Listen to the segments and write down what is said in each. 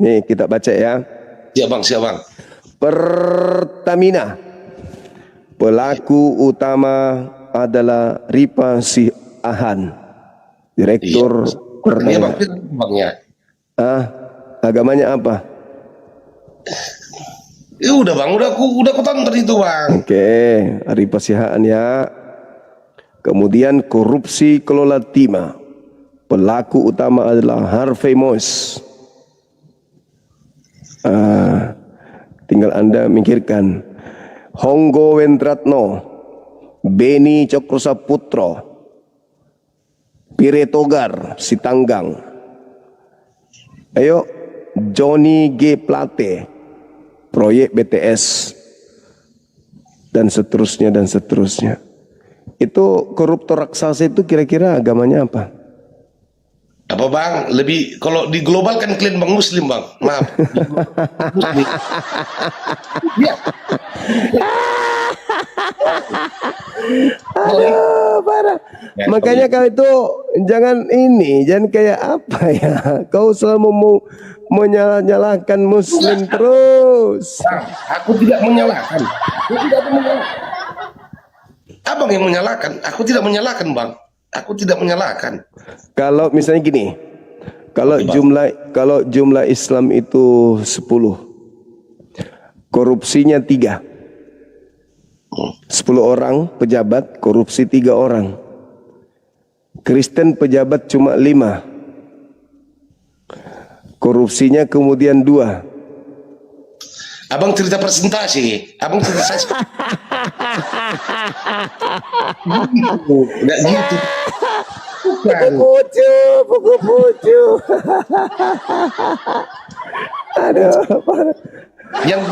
Nih kita baca ya. Siap bang, siap bang. Pertamina, pelaku utama adalah Ripa Siahan, Direktur Ini bang, bangnya. Agamanya apa? Udah bang, udah aku tonton itu bang. Oke, Ripa Siahan ya. Kemudian korupsi kelola timah, pelaku utama adalah Harvey Moise. Tinggal Anda mikirkan. Honggo Wendratno, Beni Cokrosaputro, Pire Togar Sitanggang. Ayo, Johnny G. Plate, proyek BTS, dan seterusnya dan seterusnya. Itu koruptor raksasa itu kira-kira agamanya apa? Apa bang? Lebih kalau di global kan klaim bang Muslim bang. Maaf. Muslim. Ya. Aduh, parah. Ya, Makanya kau itu jangan kayak apa ya? Kau selalu mau menyalahkan Muslim terus. Bang, aku tidak menyalahkan. Aku tidak menyalahkan. Abang yang menyalahkan. Aku tidak menyalahkan bang. Aku tidak menyalahkan. Kalau misalnya gini, kalau jumlah Islam itu 10, korupsinya 3. 10 orang pejabat, korupsi 3 orang. Kristen pejabat cuma 5, korupsinya kemudian 2. Abang cerita presentasi. Abang cerita Enggak gitu. Buku pucu. Aduh, parah. Yang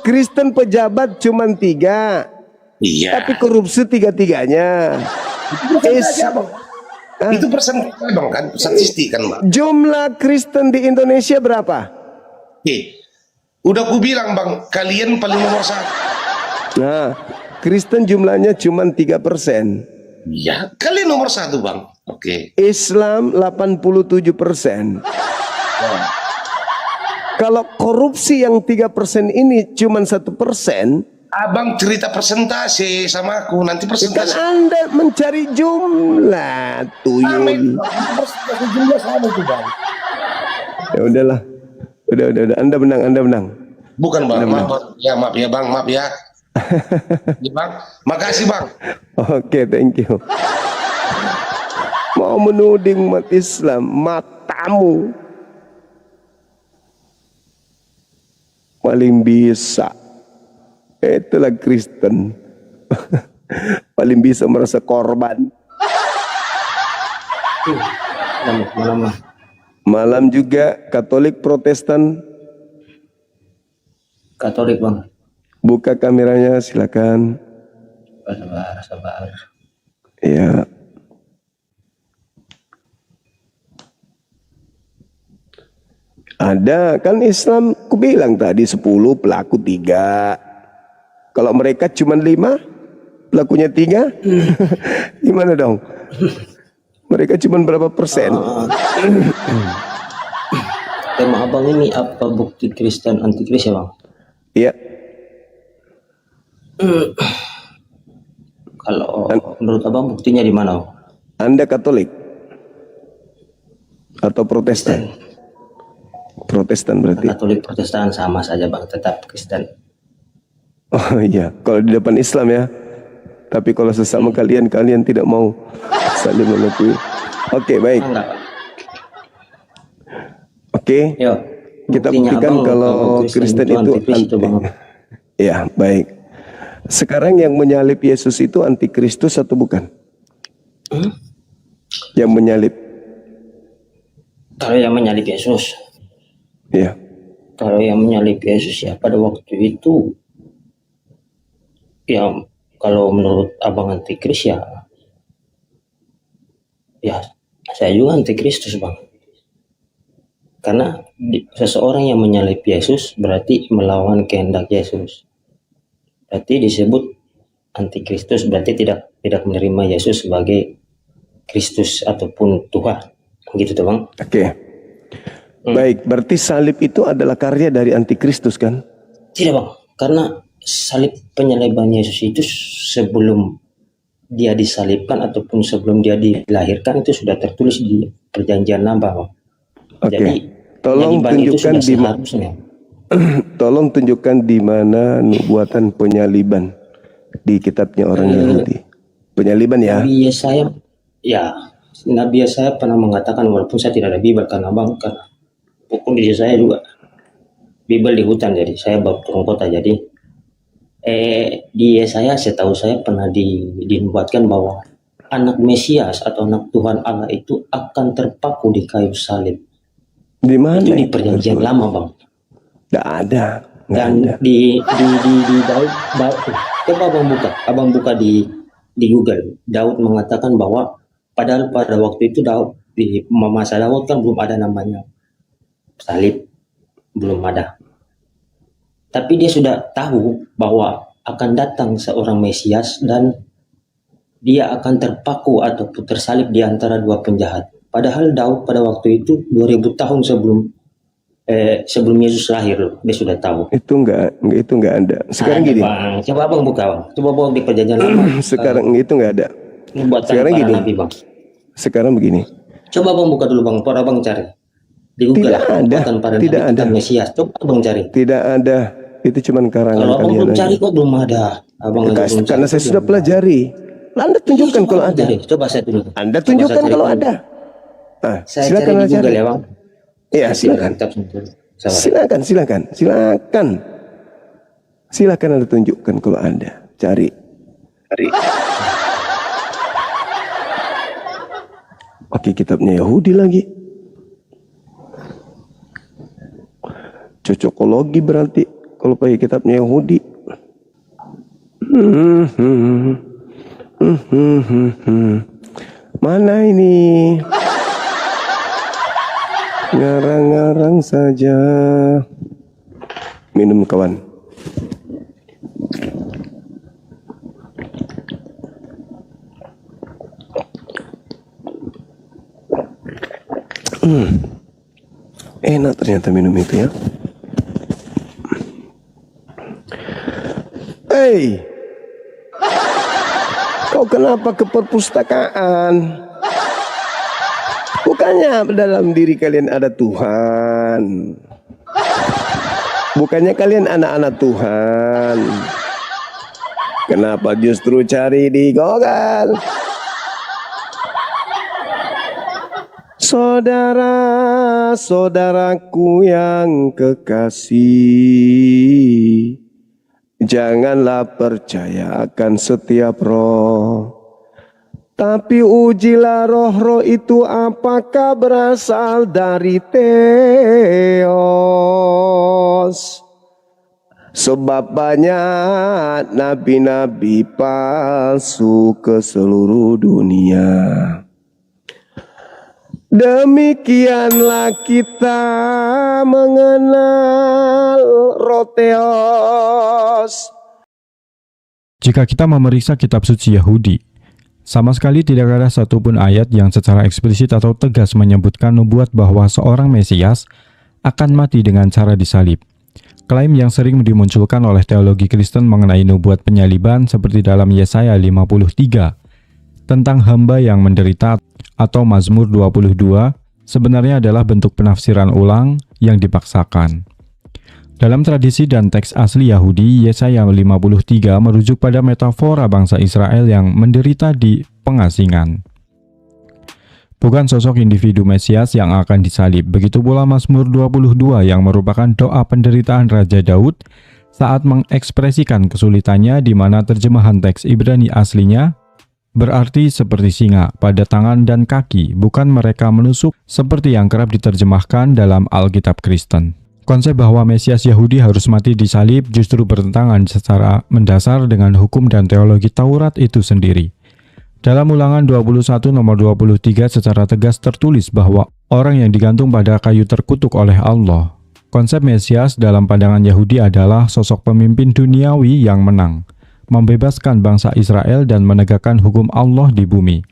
Kristen pejabat cuma 3. iya. Tapi korupsi 3-3-nya. Itu persentase bang kan, statistik kan bang. Jumlah Kristen di Indonesia berapa? Udah aku bilang bang, kalian paling nomor 1. Nah, Kristen jumlahnya cuma 3%. Iya, kalian nomor 1 bang. Oke. Islam 87%. Kalau korupsi yang 3% ini cuma 1%. Abang cerita persentase sama aku, nanti Kan persentase. Anda mencari jumlah tuyul. Jumlah sama itu bang. Ya udahlah. Udah. Anda menang. Bukan bang, maaf ya bang, maaf ya. Ya bang, makasih bang. Oke, thank you. Mau menuding umat Islam, matamu paling bisa. Itulah Kristen. Paling bisa merasa korban. Malam juga Katolik Protestan. Katolik bang. Buka kameranya silakan. Sabar. Ya. Ada kan Islam, ku bilang tadi 10, pelaku 3. Kalau mereka cuma 5, pelakunya 3, gimana dong? Mereka cuma berapa persen? Tema abang ini apa bukti Kristen antikris ya bang? Iya. Kalau menurut abang buktinya di mana? Anda Katolik atau Protestan? Protestan berarti. Katolik Protestan sama saja bang, tetap Kristen. Oh iya, kalau di depan Islam ya. Tapi kalau sesama kalian tidak mau saling mengakui. Oke, baik. Oke. Kita buktikan kalau Kristen itu anti. Ya, baik. Sekarang yang menyalib Yesus itu antikristus atau bukan? Yang menyalib. Kalau yang menyalib Yesus. Ya. Kalau yang menyalib Yesus ya pada waktu itu, ya kalau menurut abang antikris ya saya juga antikristus bang. Karena seseorang yang menyalib Yesus berarti melawan kehendak Yesus. Berarti disebut antikristus, berarti tidak menerima Yesus sebagai Kristus ataupun Tuhan. Gitu tuh bang. Oke. Baik, berarti salib itu adalah karya dari antikristus kan? Tidak bang, karena salib penyaliban Yesus itu sebelum dia disalibkan ataupun sebelum dia dilahirkan itu sudah tertulis di perjanjian lama bang. Oke. Jadi Tolong penyaliban itu tunjukkan sudah seharusnya. tolong tunjukkan di mana nubuatan penyaliban di kitabnya orang Yahudi. Penyaliban ya. Nabi Yesaya, ya Nabi Yesaya pernah mengatakan, walaupun saya tidak ada Bible karena bang, karena pokoknya di saya juga Bible di hutan, jadi saya baru turun kota, jadi di Yesaya setahu saya pernah dinubuatkan bahwa anak Mesias atau anak Tuhan Allah itu akan terpaku di kayu salib. Di mana? Itu di perjanjian lama bang. Tidak ada. Nggak Dan ada. di Daud, coba abang buka di Google. Daud mengatakan bahwa padahal pada waktu itu Daud di masa Daud kan belum ada namanya salib, belum ada. Tapi dia sudah tahu bahwa akan datang seorang Mesias dan dia akan terpaku ataupun tersalib di antara dua penjahat. Padahal Daud pada waktu itu 2000 tahun sebelum Yesus lahir loh, dia sudah tahu. Itu nggak ada. Sekarang Ada, gini. bang. Coba abang buka bang. Coba bawa di perjanjian lama. Sekarang itu nggak ada. Nubuatan Sekarang para gini. nabi bang. Sekarang begini. Coba abang buka dulu bang. Para abang cari di Google. Tidak ada. Nubuatan para Tidak nabi ada. tentang Mesias. Coba abang cari. Tidak ada. Itu cuman karangan Kalau abang kalian belum aja. cari kok belum ada. Abang aja belum Karena cari, saya sudah belum ada. pelajari. Anda tunjukkan Coba kalau abang ada. cari. Coba saya tunjukkan. Anda Coba tunjukkan saya cari kalau dulu. ada. Saya Silakan cari di Anda Google cari. ya bang. Iya, silakan. Sabar. Silakan Anda tunjukkan kalau Anda cari. Oke, kitabnya Yahudi lagi. Cocokologi berarti kalau pakai kitabnya Yahudi. Mana ini? Ngarang-ngarang saja. Minum kawan. Enak ternyata minum itu ya. Hei, kau kenapa ke perpustakaan? Bukannya dalam diri kalian ada Tuhan? Bukannya kalian anak-anak Tuhan? Kenapa justru cari di Google? Saudara-saudaraku yang kekasih, janganlah percaya akan setiap roh, tapi ujilah roh-roh itu apakah berasal dari Theos. Sebab banyak nabi-nabi palsu ke seluruh dunia. Demikianlah kita mengenal roh Theos. Jika kita memeriksa kitab suci Yahudi, sama sekali tidak ada satupun ayat yang secara eksplisit atau tegas menyebutkan nubuat bahwa seorang Mesias akan mati dengan cara disalib. Klaim yang sering dimunculkan oleh teologi Kristen mengenai nubuat penyaliban seperti dalam Yesaya 53 tentang hamba yang menderita atau Mazmur 22 sebenarnya adalah bentuk penafsiran ulang yang dipaksakan. Dalam tradisi dan teks asli Yahudi, Yesaya 53 merujuk pada metafora bangsa Israel yang menderita di pengasingan. Bukan sosok individu Mesias yang akan disalib. Begitu pula Mazmur 22 yang merupakan doa penderitaan Raja Daud saat mengekspresikan kesulitannya, di mana terjemahan teks Ibrani aslinya berarti seperti singa pada tangan dan kaki, bukan mereka menusuk seperti yang kerap diterjemahkan dalam Alkitab Kristen. Konsep bahwa Mesias Yahudi harus mati disalib justru bertentangan secara mendasar dengan hukum dan teologi Taurat itu sendiri. Dalam Ulangan 21 nomor 23 secara tegas tertulis bahwa orang yang digantung pada kayu terkutuk oleh Allah. Konsep Mesias dalam pandangan Yahudi adalah sosok pemimpin duniawi yang menang, membebaskan bangsa Israel dan menegakkan hukum Allah di bumi.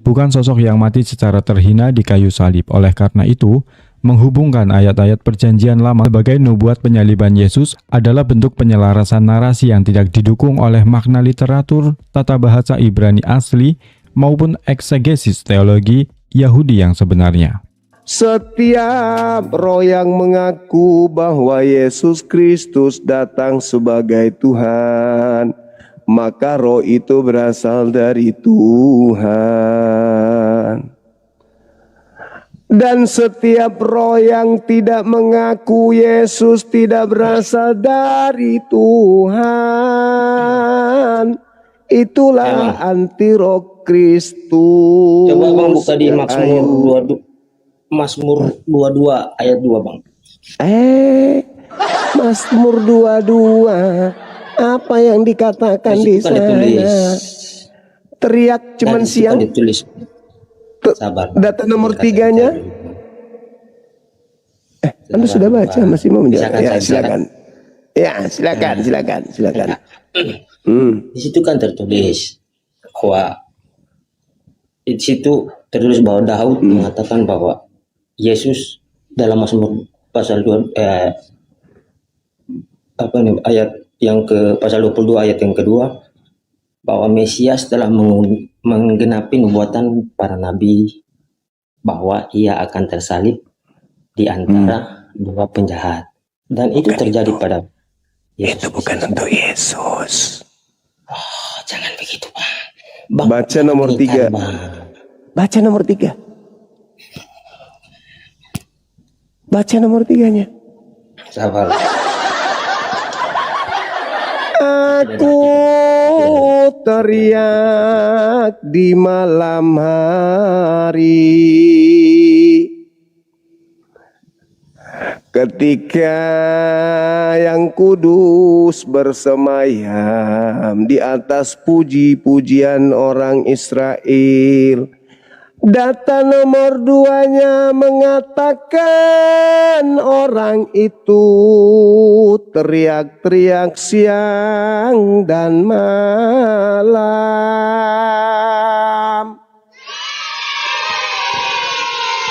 Bukan sosok yang mati secara terhina di kayu salib. Oleh karena itu, menghubungkan ayat-ayat perjanjian lama sebagai nubuat penyaliban Yesus adalah bentuk penyelarasan narasi yang tidak didukung oleh makna literatur, tata bahasa Ibrani asli, maupun eksegesis teologi Yahudi yang sebenarnya. Setiap roh yang mengaku bahwa Yesus Kristus datang sebagai Tuhan, maka roh itu berasal dari Tuhan. Dan setiap roh yang tidak mengaku Yesus tidak berasal dari Tuhan, itulah anti-roh Kristus. Coba Bang buka di Mazmur 22 ayat 2 Bang. Mazmur 22, apa yang dikatakan di Kan sana? ditulis. Teriak cuman Dan itu kan siang. ditulis. Sabar. Data nomor 3-nya. Anda sudah baca, masih mau menjawab? Ya, silakan. Ya, silakan. Di situ kan tertulis bahwa di situ tertulis bahwa Daud mengatakan bahwa Yesus dalam Mazmur pasal 2 ayat yang ke pasal 22 ayat yang kedua, bahwa Mesias telah menggenapi nubuatan para nabi bahwa ia akan tersalib di antara dua penjahat, dan itu terjadi pada Yesus. Itu bukan untuk Yesus. Oh, jangan begitu Bang. Baca nomor 3. Baca nomor 3. Baca nomor 3-nya. Sabar. Aku teriak di malam hari ketika yang kudus bersemayam di atas puji-pujian orang Israel. Data nomor 2-nya mengatakan orang itu teriak-teriak siang dan malam.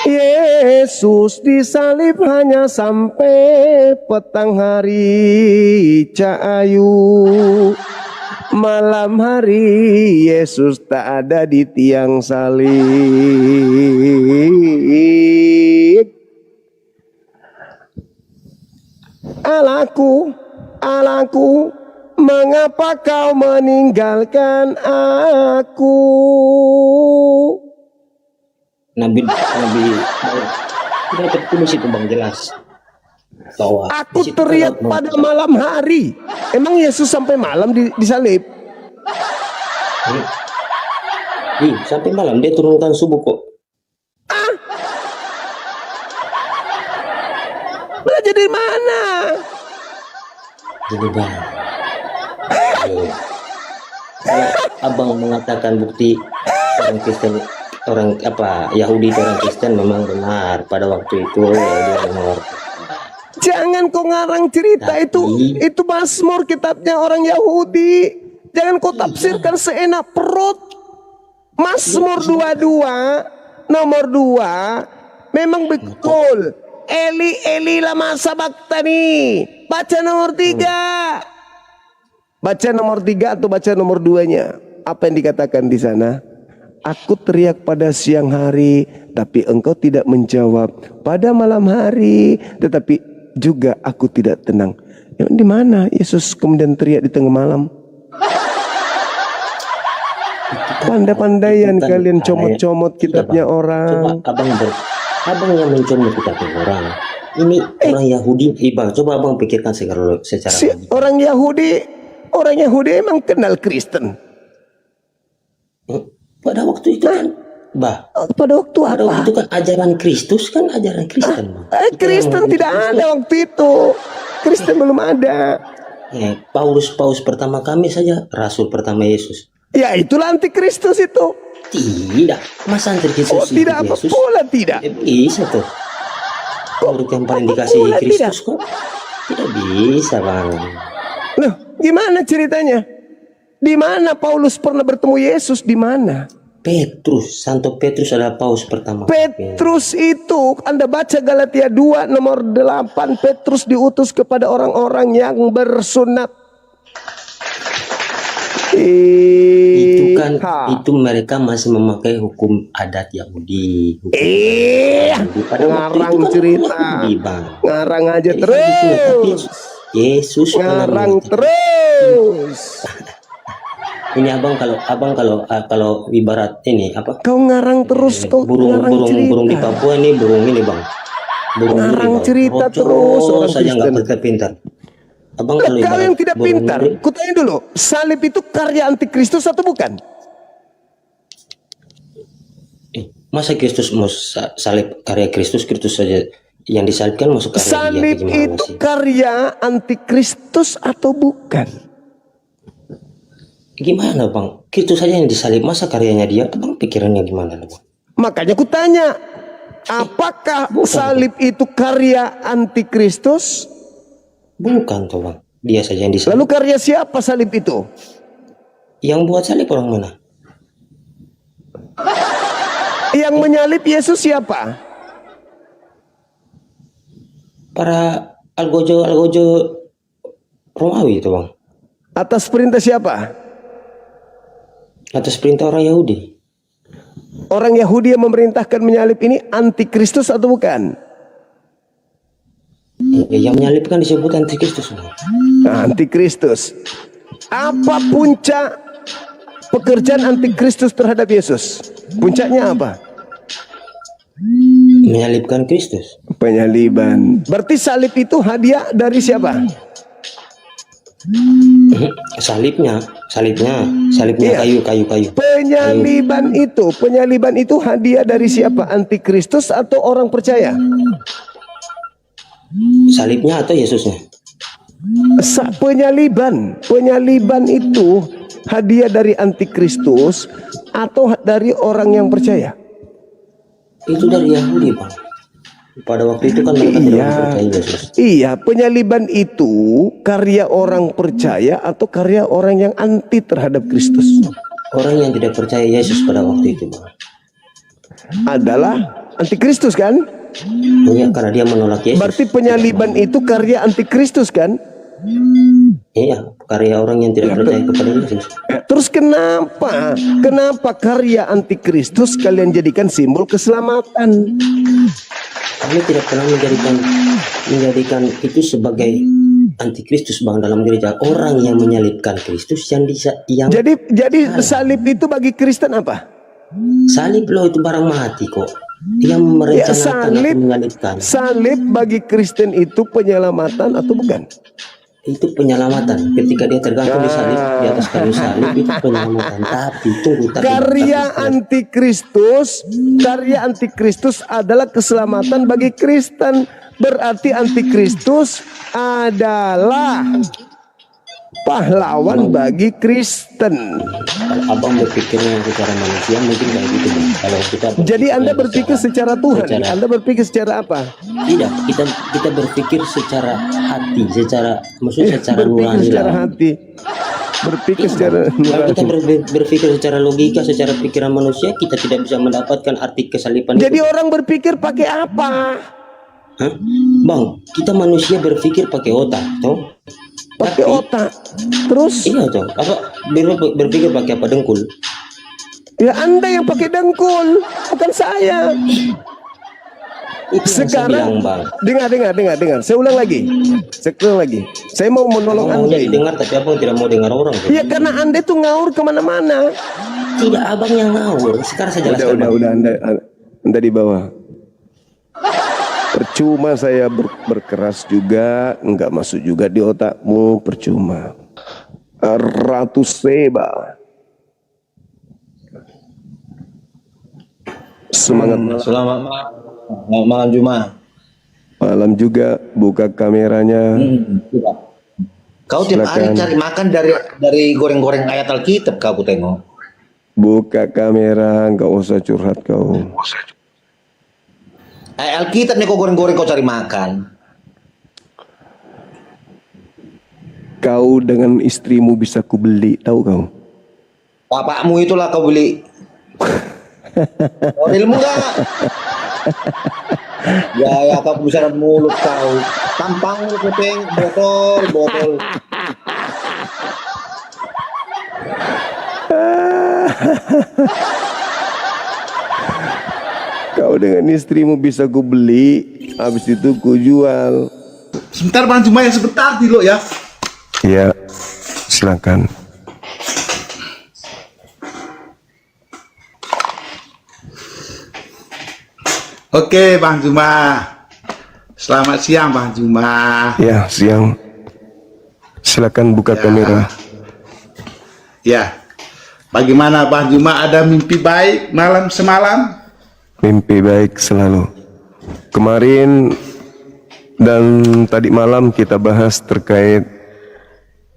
Yesus disalib hanya sampai petang hari Cahayu. Malam hari Yesus tak ada di tiang salib. Allahku, Allahku, mengapa kau meninggalkan aku? Nabi tidak tertulis itu Bang, jelas bahwa Aku teriak pada malam hari. Emang Yesus sampai malam disalib? Sampai malam dia turunkan subuh kok. Belajar dari mana? Jadi Bang, kalau Abang mengatakan bukti orang Kristen, orang Yahudi itu orang Kristen, memang benar pada waktu itu dia mengeluarkan. Jangan kau ngarang cerita itu Mazmur, kitabnya orang Yahudi. Jangan kau tafsirkan seenak perut. Mazmur 22 nomor 2 memang betul. Eli Eli lama sabaktani. Baca nomor 3. Baca nomor 3 atau baca nomor 2-nya. Apa yang dikatakan di sana? Aku teriak pada siang hari, tapi engkau tidak menjawab. Pada malam hari, tetapi juga aku tidak tenang. Yang di mana Yesus kemudian teriak di tengah malam? Pandai-pandaian kalian comot-comot kitabnya orang. Coba abang yang mencomot kitabnya orang. Ini orang Yahudi, coba abang pikirkan secara orang Yahudi emang kenal Kristen. Pada waktu itu kan, pada waktu itu kan ajaran Kristus, kan ajaran Kristen Bang. Kristen tidak ada waktu itu. Kristen belum ada. Paulus pertama kami saja, rasul pertama Yesus. Ya itulah antikristus itu. Tidak, masa antikristus itu tidak Yesus? Pola tidak. Bisa tuh. Murid yang paling dikasih Kristus kok. Tidak bisa Bang. Loh, gimana ceritanya? Di mana Paulus pernah bertemu Yesus? Di mana? Petrus, Santo Petrus adalah paus pertama. Petrus itu, Anda baca Galatia 2 nomor 8, Petrus diutus kepada orang-orang yang bersunat. Itu kan, itu mereka masih memakai hukum adat Yahudi. Ngarang kan cerita. Yahudi, Bang. Ngarang aja Jadi terus. Yesus Ngarang terus. Ini kalau ibarat ini apa? Kau ngarang terus, kau ngarang cerita. Burung di Papua ini burung ini, Bang. Burung Ngarang ini, Bang. cerita terus orang saja nggak Kristen. pintar. Abang Kau kalau ibarat yang tidak burung pintar, ini, kutanya dulu, salib itu karya antikristus atau bukan? masa Kristus mau salib karya Kristus saja yang disalibkan masuk karya Salib dia, gimana itu sih? karya antikristus atau bukan? Gimana, Bang? Kristus saja yang disalib, masa karyanya dia? Abang pikirannya gimana, Bang? Makanya kutanya, apakah salib itu karya antikristus? Bukan tuh, Bang. Dia saja yang disalib. Lalu karya siapa salib itu? Yang buat salib orang mana? Yang menyalib Yesus siapa? Para algojo Romawi itu, Bang. Atas perintah siapa? Atas perintah orang Yahudi. Orang Yahudi yang memerintahkan menyalib ini antikristus atau bukan? Yang menyalibkan disebut antikristus, Bang. Antikristus. Apa puncak pekerjaan antikristus terhadap Yesus? Puncaknya apa? Menyalibkan Kristus. Penyaliban. Berarti salib itu hadiah dari siapa? Salibnya Iya. kayu. Penyaliban itu hadiah dari siapa? Antikristus atau orang percaya? Salibnya atau Yesusnya? Penyaliban itu hadiah dari antikristus atau dari orang yang percaya? Itu dari Yahudi, Bang. Pada waktu itu kan mereka tidak percaya Yesus. Iya, penyaliban itu karya orang percaya atau karya orang yang anti terhadap Kristus? Orang yang tidak percaya Yesus pada waktu itu, Bang. Adalah antikristus kan? Iya, karena dia menolak Yesus. Berarti penyaliban itu karya antikristus kan? Iya, karya orang yang tidak percaya kepada Yesus. Terus kenapa karya antikristus kalian jadikan simbol keselamatan? Kami tidak pernah menjadikan itu sebagai antikristus, Bang, dalam gereja. Orang yang menyalibkan Kristus yang Jadi salib itu bagi Kristen apa? salib loh, itu barang mati kok. Yang merencanakan atau menyalibkan Salib bagi Kristen itu penyelamatan atau bukan? itu penyelamatan. Ketika dia tergantung di salib, di atas kayu salib, itu penyelamatan. Tapi tunggu, Karya antikristus adalah keselamatan bagi Kristen. Berarti antikristus adalah pahlawan bagi Kristen. kalau Abang berpikirnya secara manusia mungkin kayak gitu, Bang. Kalau kita Jadi Anda berpikir secara Tuhan, Anda berpikir secara apa? tidak, kita berpikir secara hati, maksudnya secara Berpikir nurani secara lah. hati. Berpikir secara Kalau kita nurani. berpikir secara logika, secara pikiran manusia, kita tidak bisa mendapatkan arti kesaliban Jadi itu. orang berpikir pakai apa? Hah? Bang, kita manusia berpikir pakai otak, toh? Pakai otak. Terus Iya, toh. Apa berpikir pakai apa, dengkul? ya Anda yang pakai dengkul, bukan saya. Itu yang saya bilang, Bang. Dengar. Saya ulang lagi. Saya mau menolong Abang Anda maunya ini. didengar, tapi abang tidak mau dengar orang, toh. Iya, karena Anda itu ngaur kemana-mana. Tidak, abang yang ngawur. Sekarang saya jelaskan, Bang. Udah, Anda di bawah. Percuma saya berkeras juga, enggak masuk juga di otakmu, percuma. Ratu Seba. Semangat Selamat malam Jumat. malam juga, buka kameranya. Kau tiap hari Silakan. cari makan dari goreng-goreng ayat Alkitab, kau tengok. Buka kamera, enggak usah curhat kau. Ayat Alkitab nih kau goreng-goreng, kau cari makan. Kau dengan istrimu bisa kubeli, tahu kau? Bapakmu itulah kau beli. Kau ilmu nggak? Ya kau kebesaran mulut kau. Tampang lu kuping, botol. Kau dengan istrimu bisa ku beli, habis itu ku jual. Sebentar Bang Juma ya, sebentar dulu ya. Ya, silakan. Oke Bang Juma. Selamat siang Bang Juma. Ya, siang. Silakan buka kamera. Ya. Bagaimana Bang Juma, ada mimpi baik malam semalam? Mimpi baik selalu. Kemarin dan tadi malam kita bahas terkait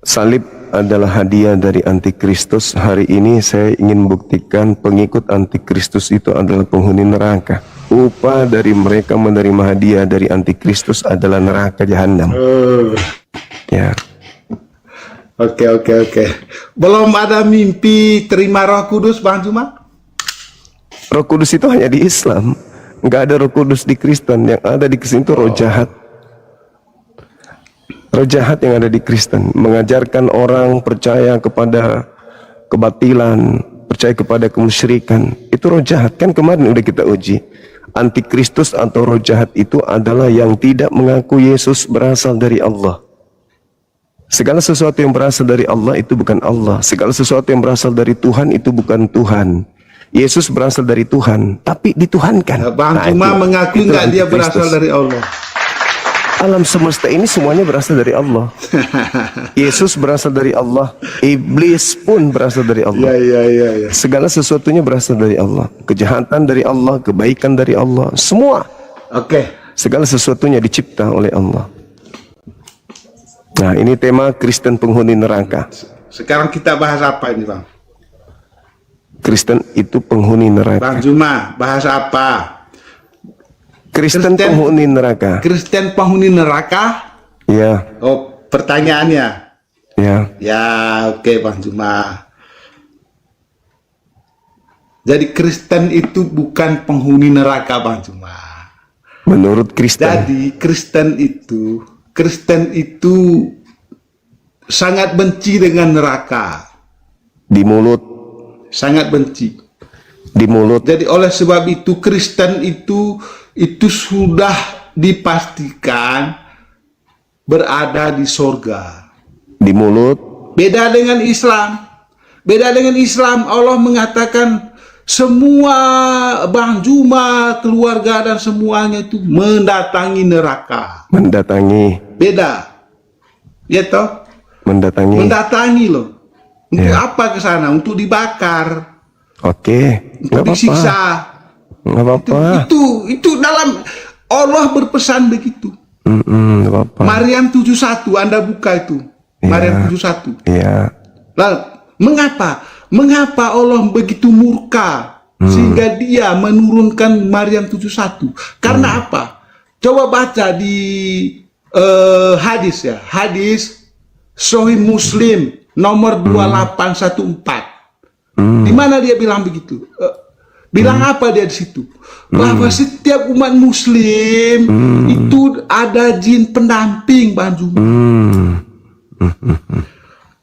salib adalah hadiah dari antikristus. Hari ini saya ingin buktikan pengikut antikristus itu adalah penghuni neraka. Upah dari mereka menerima hadiah dari antikristus adalah neraka jahanam. Ya. Oke. Belum ada mimpi terima Roh Kudus Bang Juma? Roh Kudus itu hanya di Islam, nggak ada Roh Kudus di Kristen. Yang ada di Kristen itu roh jahat. Roh jahat yang ada di Kristen mengajarkan orang percaya kepada kebatilan, percaya kepada kemusyrikan. Itu roh jahat. Kan kemarin udah kita uji. Antikristus atau roh jahat itu adalah yang tidak mengaku Yesus berasal dari Allah. Segala sesuatu yang berasal dari Allah itu bukan Allah. Segala sesuatu yang berasal dari Tuhan itu bukan Tuhan. Yesus berasal dari Tuhan, tapi dituhankan. Bang Juma mengaku nggak dia berasal dari Allah? Alam semesta ini semuanya berasal dari Allah. Yesus berasal dari Allah. Iblis pun berasal dari Allah. Ya. Segala sesuatunya berasal dari Allah. Kejahatan dari Allah, kebaikan dari Allah. Semua. Oke. Segala sesuatunya dicipta oleh Allah. Nah, ini tema Kristen penghuni neraka. Sekarang kita bahas apa ini Bang? Kristen itu penghuni neraka. Bang Juma, bahas apa? Kristen penghuni neraka. Kristen penghuni neraka? Ya, Oh, pertanyaannya. ya. Ya, oke Bang Juma. Jadi Kristen itu bukan penghuni neraka Bang Juma. Menurut Kristen. Jadi Kristen itu sangat benci dengan neraka. Di mulut, Sangat benci. di mulut. Jadi oleh sebab itu Kristen itu sudah dipastikan berada di sorga. Di mulut. Beda dengan Islam. Allah mengatakan semua Bang Juma, keluarga dan semuanya itu mendatangi neraka. Mendatangi. Beda. Ya toh? Mendatangi loh. Untuk Ya. apa ke sana? Untuk dibakar. Oke, Untuk nggak apa-apa. disiksa. Nggak apa-apa. Itu dalam Allah berpesan begitu. Nggak apa-apa. Maryam 71 Anda buka itu. Ya. Maryam 71. Iya. Lalu mengapa Allah begitu murka sehingga dia menurunkan Maryam 71? Karena apa? Coba baca di hadis ya. Hadis Sahih Muslim nomor 2814. Di mana dia bilang begitu? Bilang apa dia di situ? Bahwa setiap umat Muslim itu ada jin pendamping, Bang Juma.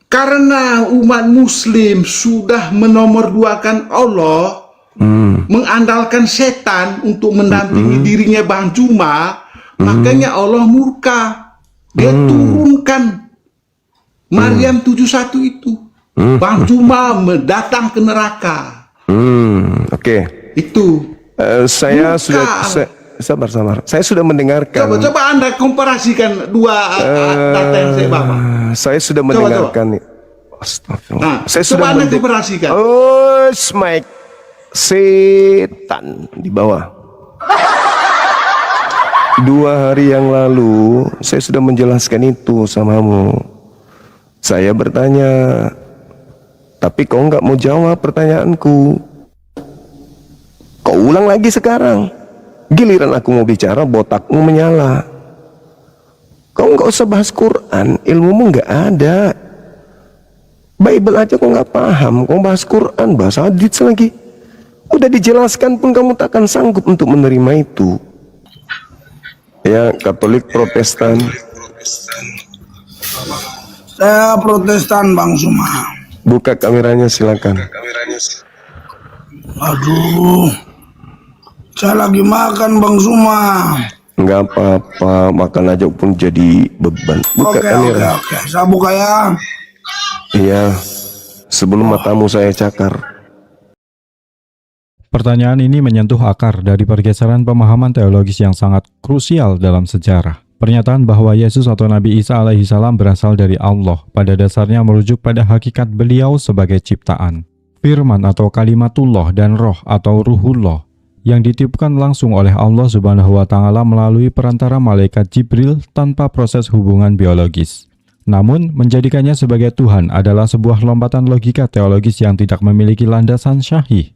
Karena umat Muslim sudah menomorduakan Allah, mengandalkan setan untuk mendampingi dirinya, Bang Juma, makanya Allah murka. Dia turunkan Maryam 71 itu. Bang Juma datang ke neraka. Oke. Itu. Saya Bukan. sudah sabar. Saya sudah mendengarkan. Coba Anda komparasikan dua data yang saya bawa. Saya sudah mendengarkan. Astagfirullah. Nah, Saya coba sudah Anda komparasikan. Oh, Mike. Setan di bawah. 2 hari yang lalu saya sudah menjelaskan itu samamu. Saya bertanya, tapi kau nggak mau jawab pertanyaanku. Kau ulang lagi sekarang. Giliran aku mau bicara, botakmu menyala. Kau nggak usah bahas Quran, ilmumu nggak ada. Bible aja kau nggak paham, kau bahas Quran, bahas hadits lagi. Udah dijelaskan pun kamu takkan sanggup untuk menerima itu. Ya, Katolik Protestan. Saya Protestan, Bang Suma. Buka kameranya silakan. Aduh, saya lagi makan, Bang Suma. Enggak apa-apa, makan aja pun jadi beban. Buka kamera. Oke. Saya buka ya. Iya, sebelum matamu saya cakar. Pertanyaan ini menyentuh akar dari pergeseran pemahaman teologis yang sangat krusial dalam sejarah. Pernyataan bahwa Yesus atau Nabi Isa alaihissalam berasal dari Allah pada dasarnya merujuk pada hakikat beliau sebagai ciptaan. Firman atau kalimatullah dan roh atau ruhullah yang ditiupkan langsung oleh Allah Subhanahu wa Ta'ala melalui perantara malaikat Jibril tanpa proses hubungan biologis. Namun, menjadikannya sebagai Tuhan adalah sebuah lompatan logika teologis yang tidak memiliki landasan syahih.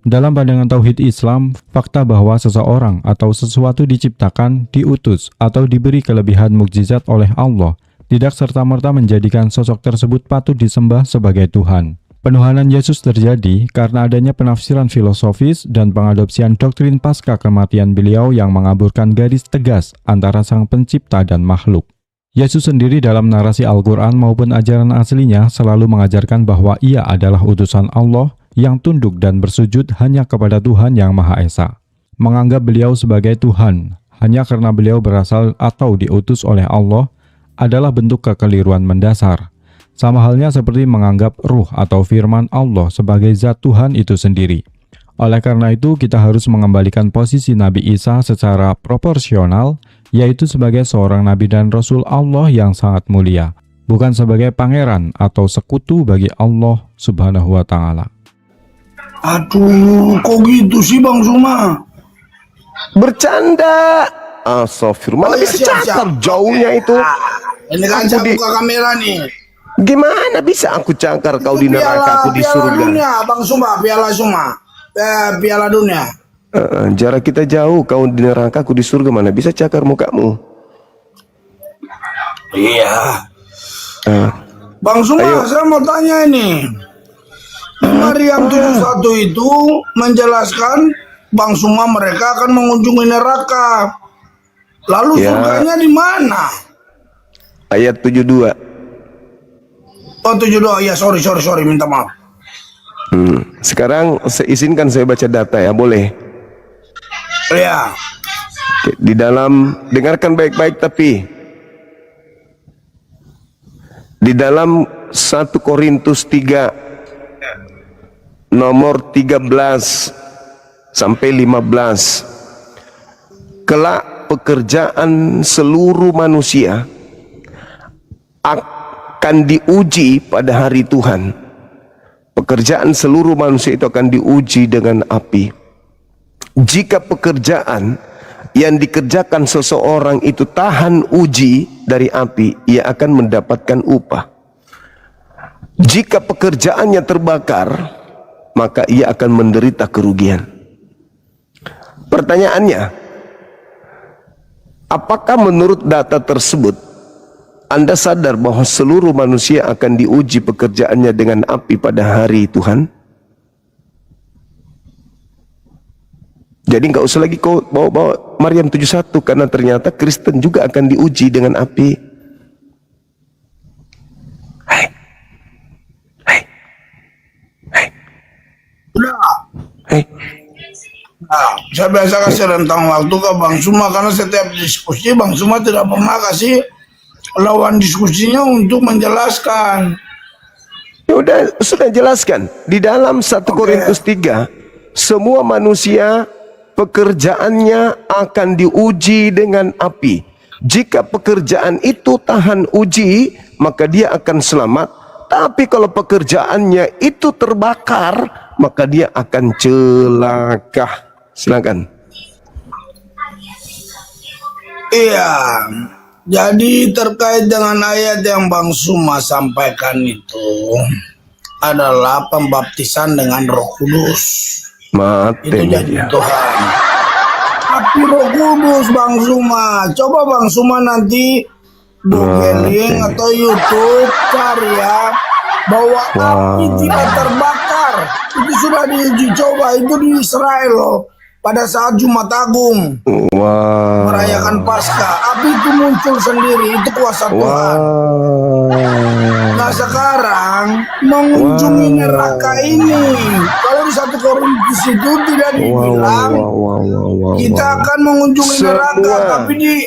Dalam pandangan tauhid Islam, fakta bahwa seseorang atau sesuatu diciptakan, diutus, atau diberi kelebihan mukjizat oleh Allah tidak serta-merta menjadikan sosok tersebut patut disembah sebagai Tuhan. Penuhanan Yesus terjadi karena adanya penafsiran filosofis dan pengadopsian doktrin pasca kematian beliau yang mengaburkan garis tegas antara sang pencipta dan makhluk. Yesus sendiri dalam narasi Al-Quran maupun ajaran aslinya selalu mengajarkan bahwa ia adalah utusan Allah yang tunduk dan bersujud hanya kepada Tuhan Yang Maha Esa. Menganggap beliau sebagai Tuhan hanya karena beliau berasal atau diutus oleh Allah adalah bentuk kekeliruan mendasar. Sama halnya seperti menganggap ruh atau firman Allah sebagai zat Tuhan itu sendiri. Oleh karena itu, kita harus mengembalikan posisi Nabi Isa secara proporsional, yaitu sebagai seorang Nabi dan Rasul Allah yang sangat mulia, bukan sebagai pangeran atau sekutu bagi Allah Subhanahu wa Ta'ala. Aduh, kok gitu sih, Bang Suma? Bercanda. Astagfirullah, mana Oh, ya, bisa siap. cakar jauhnya itu. Ini kan Aku saya di- buka kamera nih. Gimana bisa aku cakar kau di neraka, aku di Piala surga? dunia, Bang Suma, piala Suma. Piala dunia. Jarak kita jauh, kau di neraka, aku di surga, mana bisa cakar mukamu? Iya. Eh, Bang Suma, Ayo. saya mau tanya ini. Maryam 71 itu menjelaskan Bang Suma mereka akan mengunjungi neraka. Lalu Ya. surganya di mana? ayat 72. Oh, 72. Ya, sorry, minta maaf. Sekarang izinkan saya baca data ya, boleh? Ya. Oke, di dalam, dengarkan baik-baik tapi di dalam 1 Korintus 3 nomor 13 sampai 15, kelak pekerjaan seluruh manusia akan diuji pada hari Tuhan. Pekerjaan seluruh manusia itu akan diuji dengan api. Jika pekerjaan yang dikerjakan seseorang itu tahan uji dari api, ia akan mendapatkan upah. Jika pekerjaannya terbakar, maka ia akan menderita kerugian. Pertanyaannya, apakah menurut data tersebut Anda sadar bahwa seluruh manusia akan diuji pekerjaannya dengan api pada hari Tuhan? Jadi nggak usah lagi kau bawa-bawa Maryam 71, karena ternyata Kristen juga akan diuji dengan api. Hai. Udah. Hai. Nah, saya biasa kasih rentang waktu ke Bang Suma karena setiap diskusi Bang Suma tidak pernah kasih lawan diskusinya untuk menjelaskan. Ya udah, sudah jelaskan. Di dalam 1 Korintus 3, semua manusia pekerjaannya akan diuji dengan api. Jika pekerjaan itu tahan uji, maka dia akan selamat. Tapi kalau pekerjaannya itu terbakar, maka dia akan celaka. Silakan. Iya. Jadi terkait dengan ayat yang Bang Suma sampaikan itu adalah pembaptisan dengan Roh Kudus. Mati Itu jadi dia. Tuhan. Tapi Roh Kudus Bang Suma, coba Bang Suma nanti googling atau YouTube cari ya bahwa api tidak terbakar dibakar. Itu sudah diuji coba, itu di Israel loh. Pada saat Jumat Agung Wah. merayakan Paskah, api itu muncul sendiri, itu kuasa Tuhan. Wah. Nah sekarang mengunjungi neraka ini, kalau di 1 Korintus itu tidak dibilang kita akan mengunjungi neraka, tapi di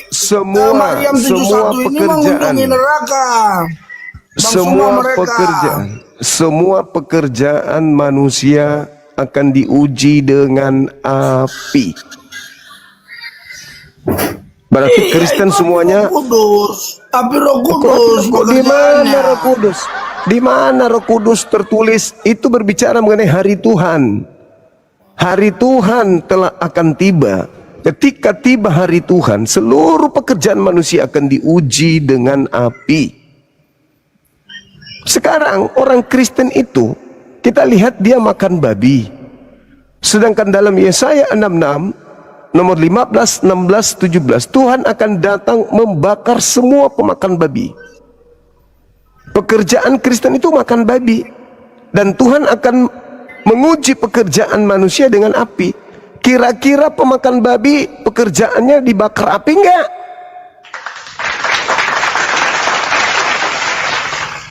Maryam 71 ini mengunjungi neraka. Semua pekerjaan manusia akan diuji dengan api. Berarti Kristen semuanya. Kudus, tapi Roh Kudus. Di mana Roh Kudus? Di mana Roh Kudus tertulis? Itu berbicara mengenai hari Tuhan. Hari Tuhan telah akan tiba. Ketika tiba hari Tuhan, seluruh pekerjaan manusia akan diuji dengan api. Sekarang orang Kristen itu kita lihat dia makan babi. Sedangkan dalam Yesaya 66 nomor 15, 16, 17 Tuhan akan datang membakar semua pemakan babi. Pekerjaan Kristen itu makan babi. Dan Tuhan akan menguji pekerjaan manusia dengan api. Kira-kira pemakan babi pekerjaannya dibakar api enggak?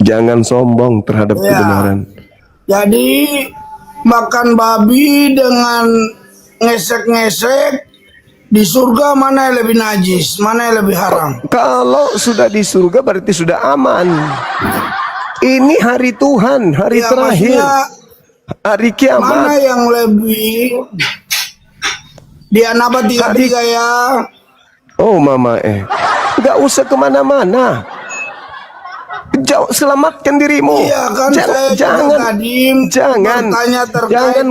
Jangan sombong terhadap kebenaran. Jadi makan babi dengan ngesek-ngesek di surga, mana yang lebih najis, mana yang lebih haram? Kalau sudah di surga berarti sudah aman. Ini hari Tuhan, hari terakhir, hari kiamat. Mana yang lebih? Di An-Naba 33 ya. Oh mama nggak usah kemana-mana. Selamatkan dirimu. Iya kan, jangan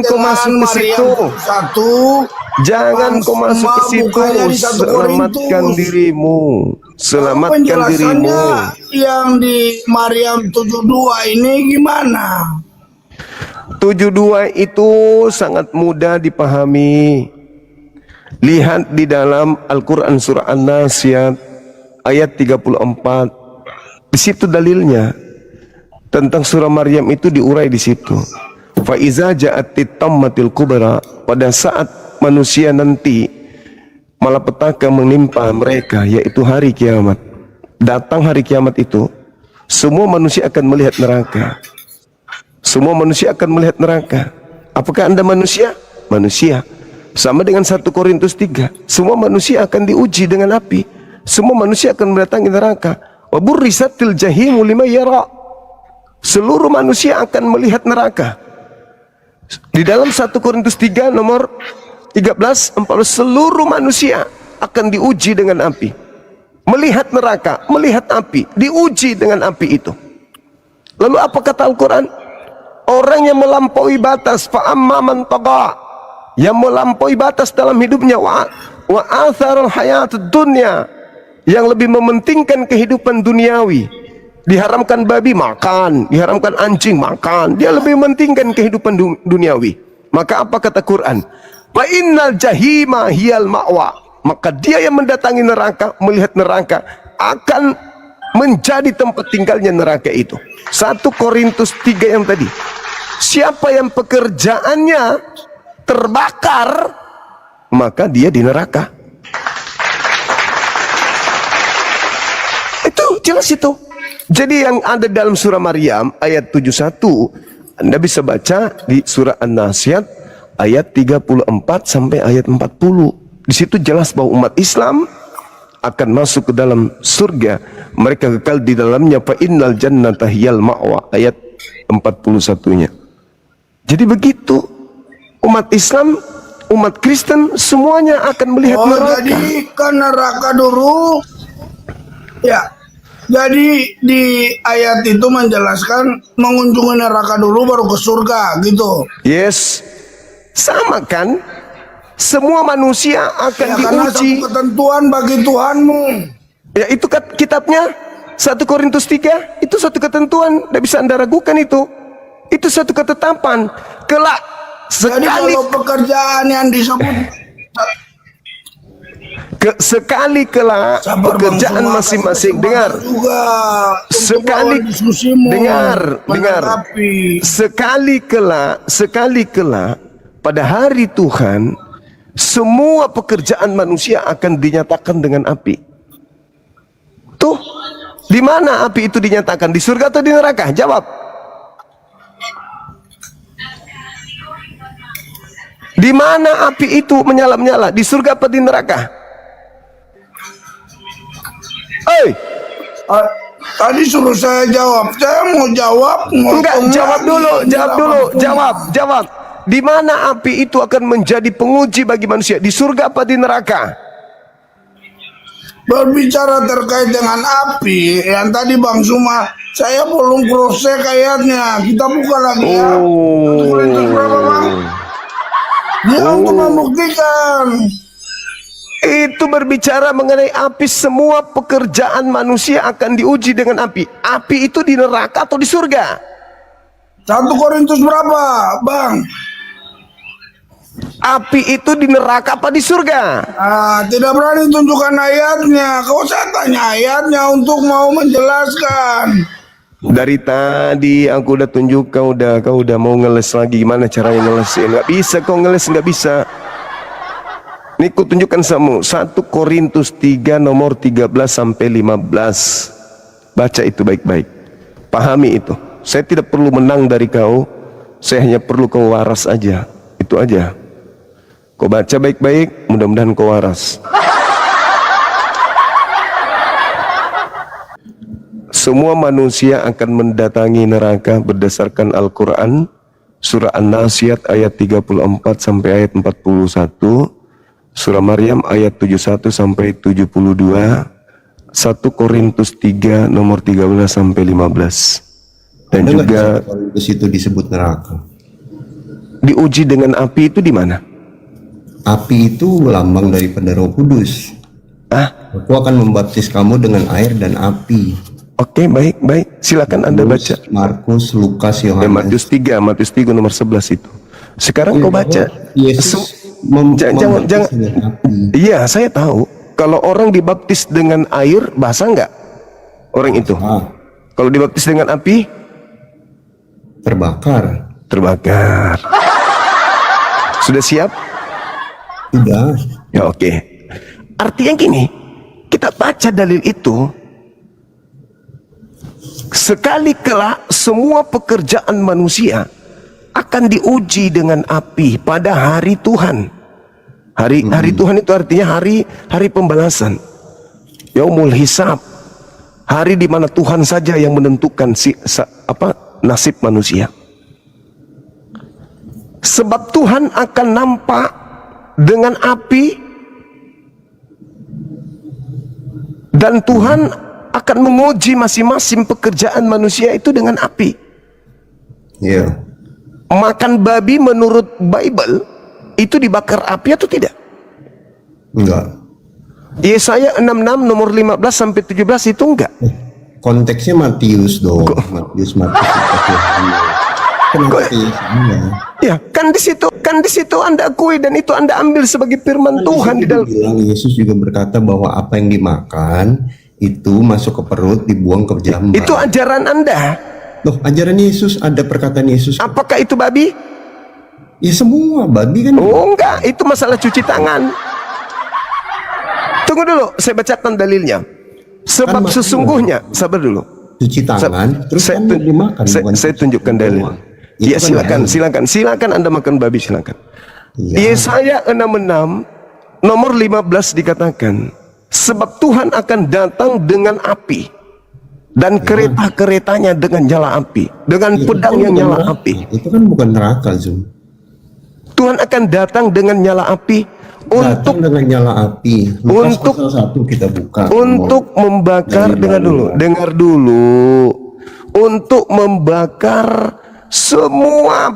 kau masuk ke situ. Jangan kau masuk ke situ. Selamatkan dirimu. Selamatkan dirimu. Yang di Maryam 72 ini gimana? 72 itu sangat mudah dipahami. Lihat di dalam Al-Quran surah An-Nasyat ayat 34. Di situ dalilnya tentang surah Maryam itu diurai di situ. Fa iza ja'atit tammatil kubra, pada saat manusia nanti malapetaka menimpa mereka, yaitu hari kiamat. Datang hari kiamat itu, semua manusia akan melihat neraka. Semua manusia akan melihat neraka. Apakah Anda manusia? Manusia. Sama dengan 1 Korintus 3. Semua manusia akan diuji dengan api. Semua manusia akan mendatangi neraka. Wa burrisatil jahimu liman yara. Seluruh manusia akan melihat neraka. Di dalam 1 Korintus 3 nomor 13, 14, seluruh manusia akan diuji dengan api. Melihat neraka, melihat api, diuji dengan api itu. Lalu apa kata Al-Quran? Orang yang melampaui batas, fa'amma man tagha, yang melampaui batas dalam hidupnya, wa atharul hayatud dunya, yang lebih mementingkan kehidupan duniawi. Diharamkan babi, makan. Diharamkan anjing, makan. Dia lebih mementingkan kehidupan duniawi. Maka apa kata Quran? Wa innal jahima hiyal ma'wa. Maka dia yang mendatangi neraka, melihat neraka, akan menjadi tempat tinggalnya neraka itu. 1 Korintus 3 yang tadi. Siapa yang pekerjaannya terbakar, maka dia di neraka. Itu jelas itu. Jadi yang ada dalam surah Maryam ayat 71, Anda bisa baca di surah An-Nasyat ayat 34 sampai ayat 40. Di situ jelas bahwa umat Islam akan masuk ke dalam surga, mereka kekal di dalamnya, fa innal jannata hiyal ma'wa, ayat 41-nya. Jadi begitu, umat Islam, umat Kristen semuanya akan melihat neraka. Jadi kan neraka dulu. Ya. Jadi di ayat itu menjelaskan mengunjungi neraka dulu baru ke surga gitu. Yes. Sama kan? Semua manusia akan ya, karena diuji. satu ketentuan bagi Tuhanmu. Ya itu kitabnya 1 Korintus 3, itu satu ketentuan, tidak bisa Anda ragukan itu. Itu satu ketetapan. Kelak sekali. Jadi kalau pekerjaan yang disebut sekali kelak Sabar, Bang pekerjaan Suma, masing-masing. kasih Dengar. kesempatan juga untuk Sekali lawan diskusimu, dengar. menanggapi. Sekali kelak pada hari Tuhan, semua pekerjaan manusia akan dinyatakan dengan api. Tuh, di mana api itu dinyatakan? Di surga atau di neraka? Jawab. Di mana api itu menyala-menyala? Di surga apa di neraka? Tadi suruh saya jawab. Saya mau jawab. Enggak, jawab dulu. Jawab. Di mana api itu akan menjadi penguji bagi manusia? Di surga apa di neraka? Berbicara terkait dengan api, yang tadi Bang Suma, saya belum proses ayatnya. Kita buka lagi ya. Untuk Korintus berapa, Bang? Dia untuk membuktikan. Itu berbicara mengenai api. Semua pekerjaan manusia akan diuji dengan api. Api itu di neraka atau di surga? 1 Korintus berapa, Bang? Api itu di neraka apa di surga? Tidak berani tunjukkan ayatnya. Kau saya tanya ayatnya untuk mau menjelaskan. Dari tadi aku udah tunjuk, kau udah mau ngeles lagi. Gimana caranya ngelesin? Nggak bisa kau ngeles, nggak bisa. Ini ku tunjukkan sama 1 Korintus 3 nomor 13 sampai 15. Baca itu baik-baik. Pahami itu. Saya tidak perlu menang dari kau. Saya hanya perlu kau waras aja. Itu aja. Kau baca baik-baik, mudah-mudahan kau waras. Semua manusia akan mendatangi neraka berdasarkan Al-Quran, surah An-Nasiyat ayat 34 sampai ayat 41, surah Maryam ayat 71 sampai 72, 1 Korintus 3 nomor 13 sampai 15. Dan juga Korintus itu disebut neraka. diuji dengan api itu di mana? Api itu lambang daripada Roh Kudus. Aku akan membaptis kamu dengan air dan api. Oke, baik. Silakan Anda baca. Markus, Lukas, Yohanes. Matius 3 nomor 11 itu. Sekarang kau baca. Yesus Jangan. dengan api. Iya, saya tahu. Kalau orang dibaptis dengan air, basah nggak? Orang itu. Kalau dibaptis dengan api, Terbakar. Sudah siap? Sudah. Ya, oke. Artinya gini, kita baca dalil itu. Sekali kelak semua pekerjaan manusia akan diuji dengan api pada hari Tuhan. Hari Tuhan itu artinya hari pembalasan. Yaumul Hisab. Hari di mana Tuhan saja yang menentukan nasib manusia. Sebab Tuhan akan nampak dengan api, dan Tuhan akan menguji masing-masing pekerjaan manusia itu dengan api. Iya. Makan babi menurut Bible itu dibakar api atau tidak? Enggak. Yesaya 66 nomor 15 sampai 17 itu enggak. Konteksnya Matius dong. Matius. Kenapa Ya, kan di situ Anda akui dan itu Anda ambil sebagai firman Tuhan di dalam. Yesus juga berkata bahwa apa yang dimakan itu masuk ke perut, dibuang ke jamban. Itu ajaran Anda. Loh, ajaran Yesus, ada perkataan Yesus. Apakah itu babi? Ya semua babi kan. Oh enggak, itu masalah cuci tangan. Tunggu dulu, saya bacakan dalilnya. Sebab Kan sesungguhnya, sabar dulu. Cuci tangan, terus kan dimakan. Saya tunjukkan dalil. Ya, silakan Anda makan babi, silakan. Ya. Yesaya 66 nomor 15 dikatakan, sebab Tuhan akan datang dengan api dan kereta-keretanya dengan nyala api, dengan pedang yang nyala api. Itu kan bukan neraka, Zum. Tuhan akan datang dengan nyala api untuk dengan nyala api. Lukas untuk pasal 1 kita buka. Untuk membakar, dengar dulu. Untuk membakar semua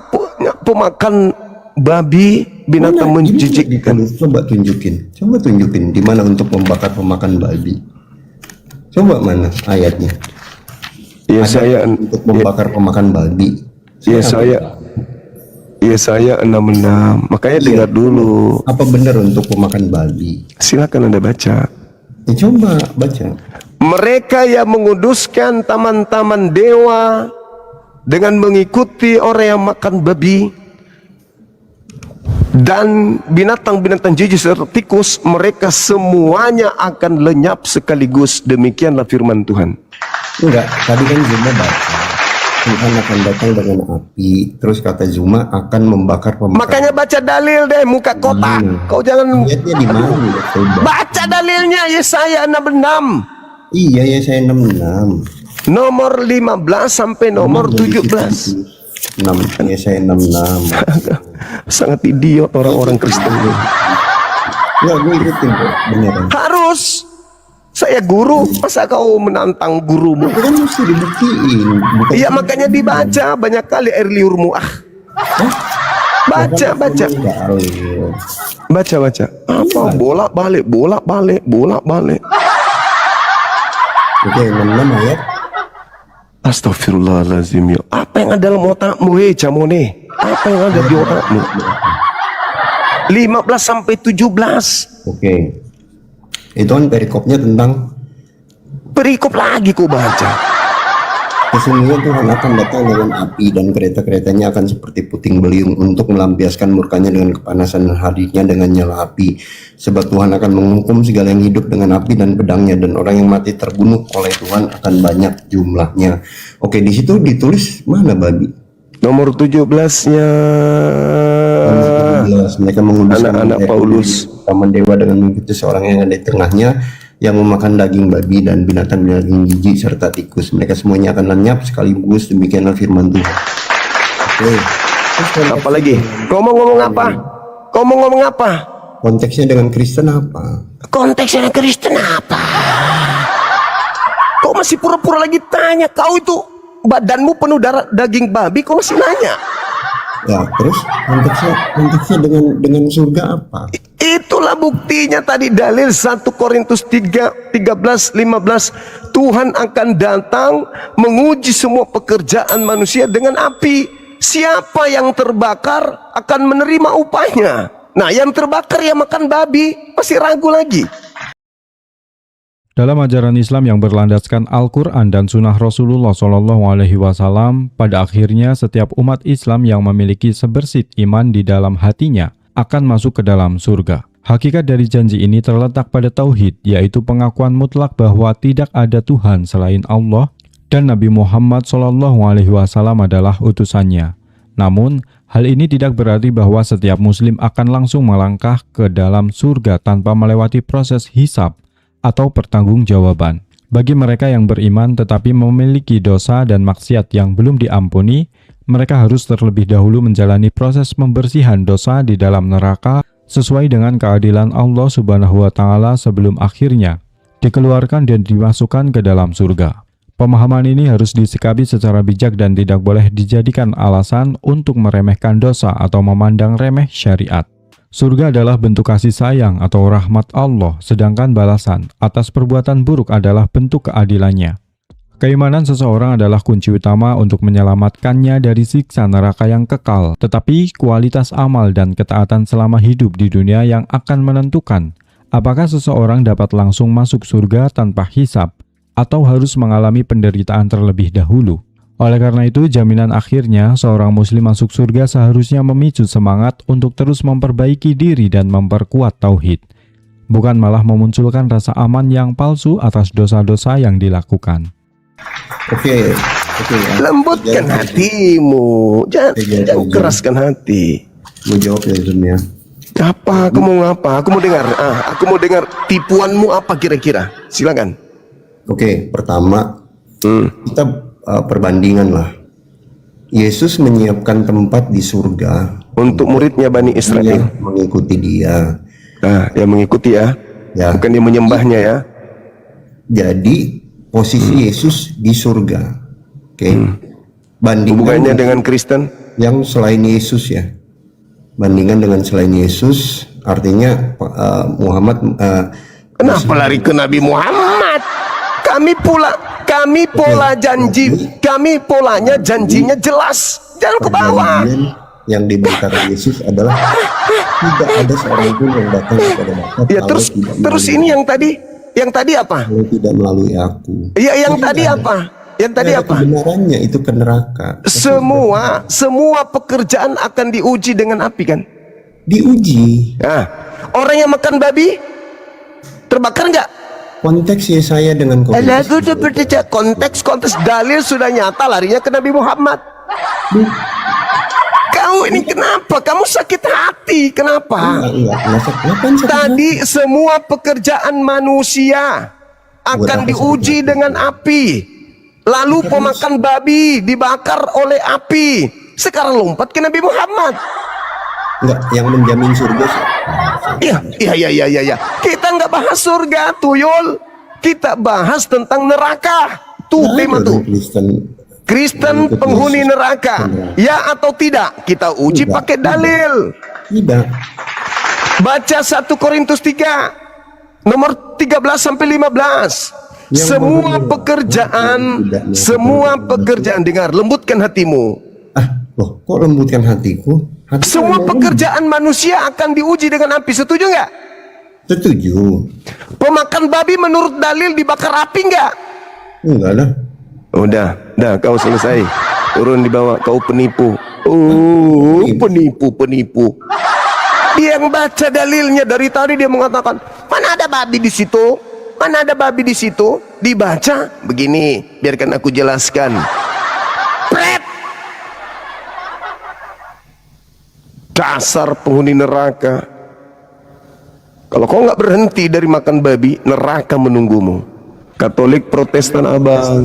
pemakan babi, binatang menjijikkan. Coba tunjukin di mana untuk membakar pemakan babi. Coba mana ayatnya? Ya, saya untuk membakar pemakan babi. Ya, saya Yesaya 66. Makanya dengar dulu. Apa benar untuk memakan babi? Silakan Anda baca. Ya, coba baca. Mereka yang menguduskan taman-taman dewa dengan mengikuti orang yang makan babi dan binatang-binatang jijik serta tikus, mereka semuanya akan lenyap sekaligus. Demikianlah firman Tuhan. Enggak, tadi kan Zuma baca Tuhan akan datang dengan api, terus kata Zuma akan membakar pemakaran. Makanya baca dalil deh, muka kotak. Kau jangan Ayatnya di mana? Coba. baca dalilnya. Yesaya 66 Iya ya, saya 66. nomor 15 sampai nomor 17. 6, ya saya 66. Sangat idiot orang-orang Kristen ini. Enggak, gue ikutin kok, beneran. Harus. Saya guru, masa kau menantang gurumu? Itu kan mesti dibuktiin. Bukan Iya, makanya dibaca banyak kali air liurmu. Baca. Baca. Apa? Bolak-balik. Oke, 66 ayat. Astagfirullahaladzim ya. Apa yang ada dalam otakmu, Camone? Apa yang ada di otakmu? 15 sampai 17. Oke. Itu kan perikopnya tentang Perikop lagi kau baca. sesungguhnya Tuhan akan datang dengan api dan kereta-keretanya akan seperti puting beliung untuk melampiaskan murkanya dengan kepanasan dan hadirnya dengan nyala api. Sebab Tuhan akan menghukum segala yang hidup dengan api dan pedangnya, dan orang yang mati terbunuh oleh Tuhan akan banyak jumlahnya. Oke, di situ ditulis mana babi? Nomor 17-nya. Mereka menguduskan Anak-anak Paulus. taman dewa dengan mengikuti seorang yang ada di tengahnya yang memakan daging babi dan binatang-binatang jijik serta tikus. Mereka semuanya akan lenyap sekaligus. Demikianlah firman Tuhan. Oke. Terus Apa lagi? Kau mau ngomong apa? konteksnya dengan Kristen apa? Konteksnya Kristen apa? Kau masih pura-pura lagi tanya. Kau itu badanmu penuh darah daging babi, kau masih nanya. Ya, terus konteksnya dengan surga apa? Itulah buktinya tadi dalil 1 Korintus 3, 13, 15. Tuhan akan datang menguji semua pekerjaan manusia dengan api. Siapa yang terbakar akan menerima upahnya. Nah, yang terbakar yang makan babi masih ragu lagi. Dalam ajaran Islam yang berlandaskan Al-Quran dan Sunnah Rasulullah SAW, pada akhirnya setiap umat Islam yang memiliki sebersit iman di dalam hatinya akan masuk ke dalam surga. Hakikat dari janji ini terletak pada tauhid, yaitu pengakuan mutlak bahwa tidak ada Tuhan selain Allah dan Nabi Muhammad SAW adalah utusannya. Namun, hal ini tidak berarti bahwa setiap Muslim akan langsung melangkah ke dalam surga tanpa melewati proses hisab atau pertanggungjawaban. Bagi mereka yang beriman tetapi memiliki dosa dan maksiat yang belum diampuni, mereka harus terlebih dahulu menjalani proses pembersihan dosa di dalam neraka sesuai dengan keadilan Allah Subhanahu wa Ta'ala sebelum akhirnya dikeluarkan dan dimasukkan ke dalam surga. Pemahaman ini harus disikapi secara bijak dan tidak boleh dijadikan alasan untuk meremehkan dosa atau memandang remeh syariat. Surga adalah bentuk kasih sayang atau rahmat Allah, sedangkan balasan atas perbuatan buruk adalah bentuk keadilannya. Keimanan seseorang adalah kunci utama untuk menyelamatkannya dari siksa neraka yang kekal, tetapi kualitas amal dan ketaatan selama hidup di dunia yang akan menentukan apakah seseorang dapat langsung masuk surga tanpa hisab atau harus mengalami penderitaan terlebih dahulu. Oleh karena itu, jaminan akhirnya seorang muslim masuk surga seharusnya memicu semangat untuk terus memperbaiki diri dan memperkuat tauhid, bukan malah memunculkan rasa aman yang palsu atas dosa-dosa yang dilakukan. Oke. Lembutkan hatimu, jangan keraskan hati. Mau jawab ya Zoom ya. Apa? Aku mau ngapa? Aku mau dengar tipuanmu apa kira-kira? Silakan. Oke, pertama kita perbandingan lah. Yesus menyiapkan tempat di surga Untuk muridnya Bani Israel. yang mengikuti dia. Nah, yang mengikuti ya. Bukan dia menyembahnya ya. Jadi posisi Yesus di surga. Oke. Bandingkan Hubungannya dengan Kristen. yang selain Yesus ya. Bandingkan dengan selain Yesus, artinya Muhammad. Kenapa lari ke Nabi Muhammad? Kami polanya janjinya jelas. Jangan ke bawah. yang diberikan Yesus adalah tidak ada seorang pun yang datang kepada Bapa Ya kalau terus tidak terus melalui- ini yang tadi apa? kalau tidak melalui aku. Ya yang Tidak tadi ada. apa? Yang tadi Tidak ada apa? kebenarannya itu ke neraka. Semua pekerjaan akan diuji dengan api kan? Diuji. Nah, orang yang makan babi terbakar nggak? Konteks Yesaya dengan Konteks dalil sudah nyata, larinya ke Nabi Muhammad. Kau ini kenapa? Kamu sakit hati? Kenapa? Ngapain sakit Tadi semua pekerjaan manusia akan Buat apa diuji sakit dengan api. Lalu pemakan babi dibakar oleh api. Sekarang lompat ke Nabi Muhammad. Enggak, yang menjamin surga sih. Iya. Kita nggak bahas surga, tuyul. Kita bahas tentang neraka. Tuh tema tuh. Kristen penghuni neraka. Ya atau tidak? Kita uji pakai dalil. Tidak. Baca 1 Korintus 3 nomor 13 sampai 15. Semua pekerjaan dengar, lembutkan hatimu. Loh, kok lembutkan hatiku? Semua pekerjaan manusia akan diuji dengan api. Setuju nggak? Setuju. Pemakan babi menurut dalil dibakar api nggak? Enggak lah. Udah, kau selesai. Turun di bawah, kau penipu. Penipu. Dia yang baca dalilnya dari tadi dia mengatakan, mana ada babi di situ? Mana ada babi di situ? Dibaca begini, biarkan aku jelaskan. Pret! Dasar penghuni neraka. Kalau kau nggak berhenti dari makan babi, neraka menunggumu. Katolik, Protestan, abang.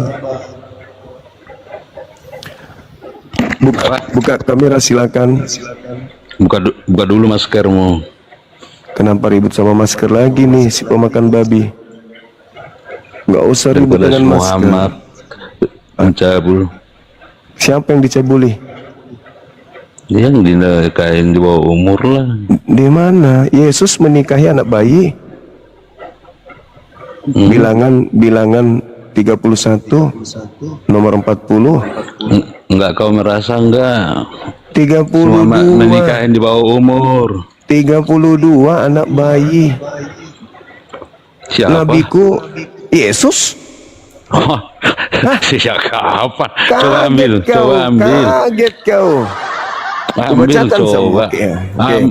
Buka kamera silakan. Buka dulu maskermu. Kenapa ribut sama masker lagi nih si pemakan babi? Nggak usah ribut Daripada dengan Muhammad masker. mencabul. Siapa yang dicabuli? Yang dinikahin di bawah umur lah. Di mana? Yesus menikahi anak bayi. Bilangan 31 nomor 40. Enggak, kau merasa enggak? 32 menikahin di bawah umur. 32 anak bayi. Siapa? Nabiku Yesus. Siapa? Coba Kaget ambil. Kaget kau. Ambil, Bacakan coba. semua. Oke.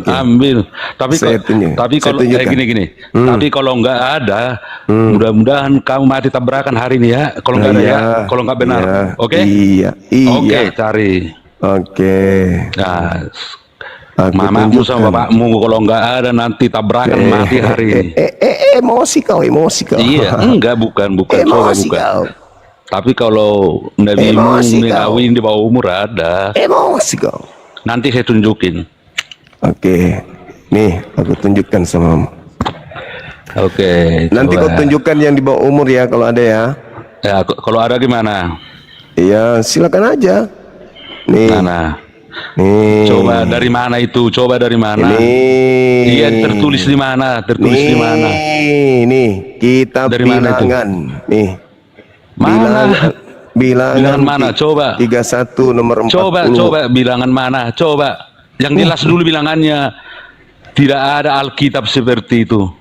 Ambil. Tapi Saya kalau tunjukkan. gini. Tapi kalau enggak ada, mudah-mudahan kamu mati tabrakan hari ini ya. Kalau enggak ada ya, kalau enggak benar. Iya, Oke? Iya. Oke, cari. Oke. Nah, Aku mamamu tunjukkan. sama bapakmu kalau enggak ada nanti tabrakan mati hari ini. Emosi kau. Iya, enggak, bukan. Coba Emosi bukan. kau. Tapi kalau nabimu Emosi kau. ngawin di bawah umur ada. Emosi kau. Nanti saya tunjukin. Oke. Nih, aku tunjukkan sama. Oke. Nanti coba. kau tunjukkan yang di bawah umur ya kalau ada ya. Ya, kalau ada gimana? Iya, silakan aja. Nih. Mana? Nih. Coba dari mana itu? Coba dari mana? Nih. Iya, tertulis di mana? Tertulis di mana? Nih, kita Dari mana itu? bilangan. Nih. Mana? Bilangan mana? Coba. 31 nomor 40. Coba bilangan mana? Coba. Yang jelas dulu bilangannya. Tidak ada Alkitab seperti itu.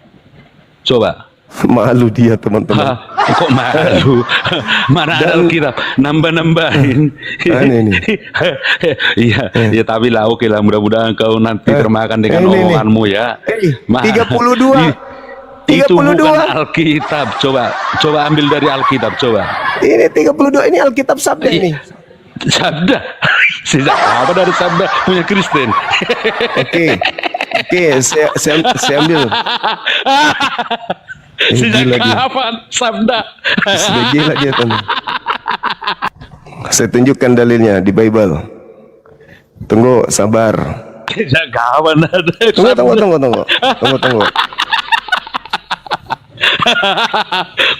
Coba. Malu dia teman-teman. Kok malu? Mana ada Alkitab? Nambah-nambahin. Aneh nih. Iya, tapi lah oke lah. Mudah-mudahan kau nanti termakan dengan ini nih. omonganmu ya. 32. Itu 32. bukan Alkitab. Coba ambil dari Alkitab. Coba. Ini 32 ini Alkitab Sabda ini. Sabda. Sejak apa dari Sabda punya Kristen? Oke, saya ambil. Sejak gila dia. kapan Sabda? Sudah gila dia teman. Saya tunjukkan dalilnya di Bible. Tunggu, sabar. Sejak kapan ada Tunggu.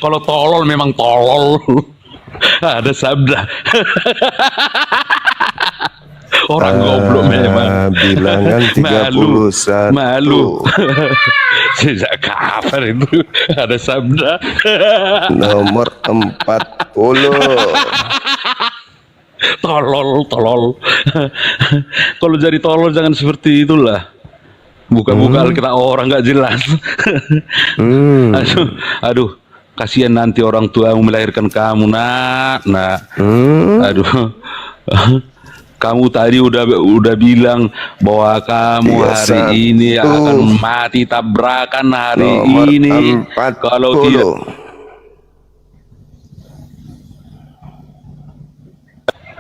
Kalau tolol memang tolol. Ada Sabda. Orang goblok memang. Bilangan 31. Malu. Sejak kapan itu ada Sabda? Nomor 40. Tolol. Kalau jadi tolol jangan seperti itulah. Buka-buka Alkitab orang nggak jelas. Aduh, kasihan nanti orang tua yang melahirkan kamu, nak. Aduh. Kamu tadi udah bilang bahwa kamu hari ini akan mati tabrakan hari ini. Kalau tidak,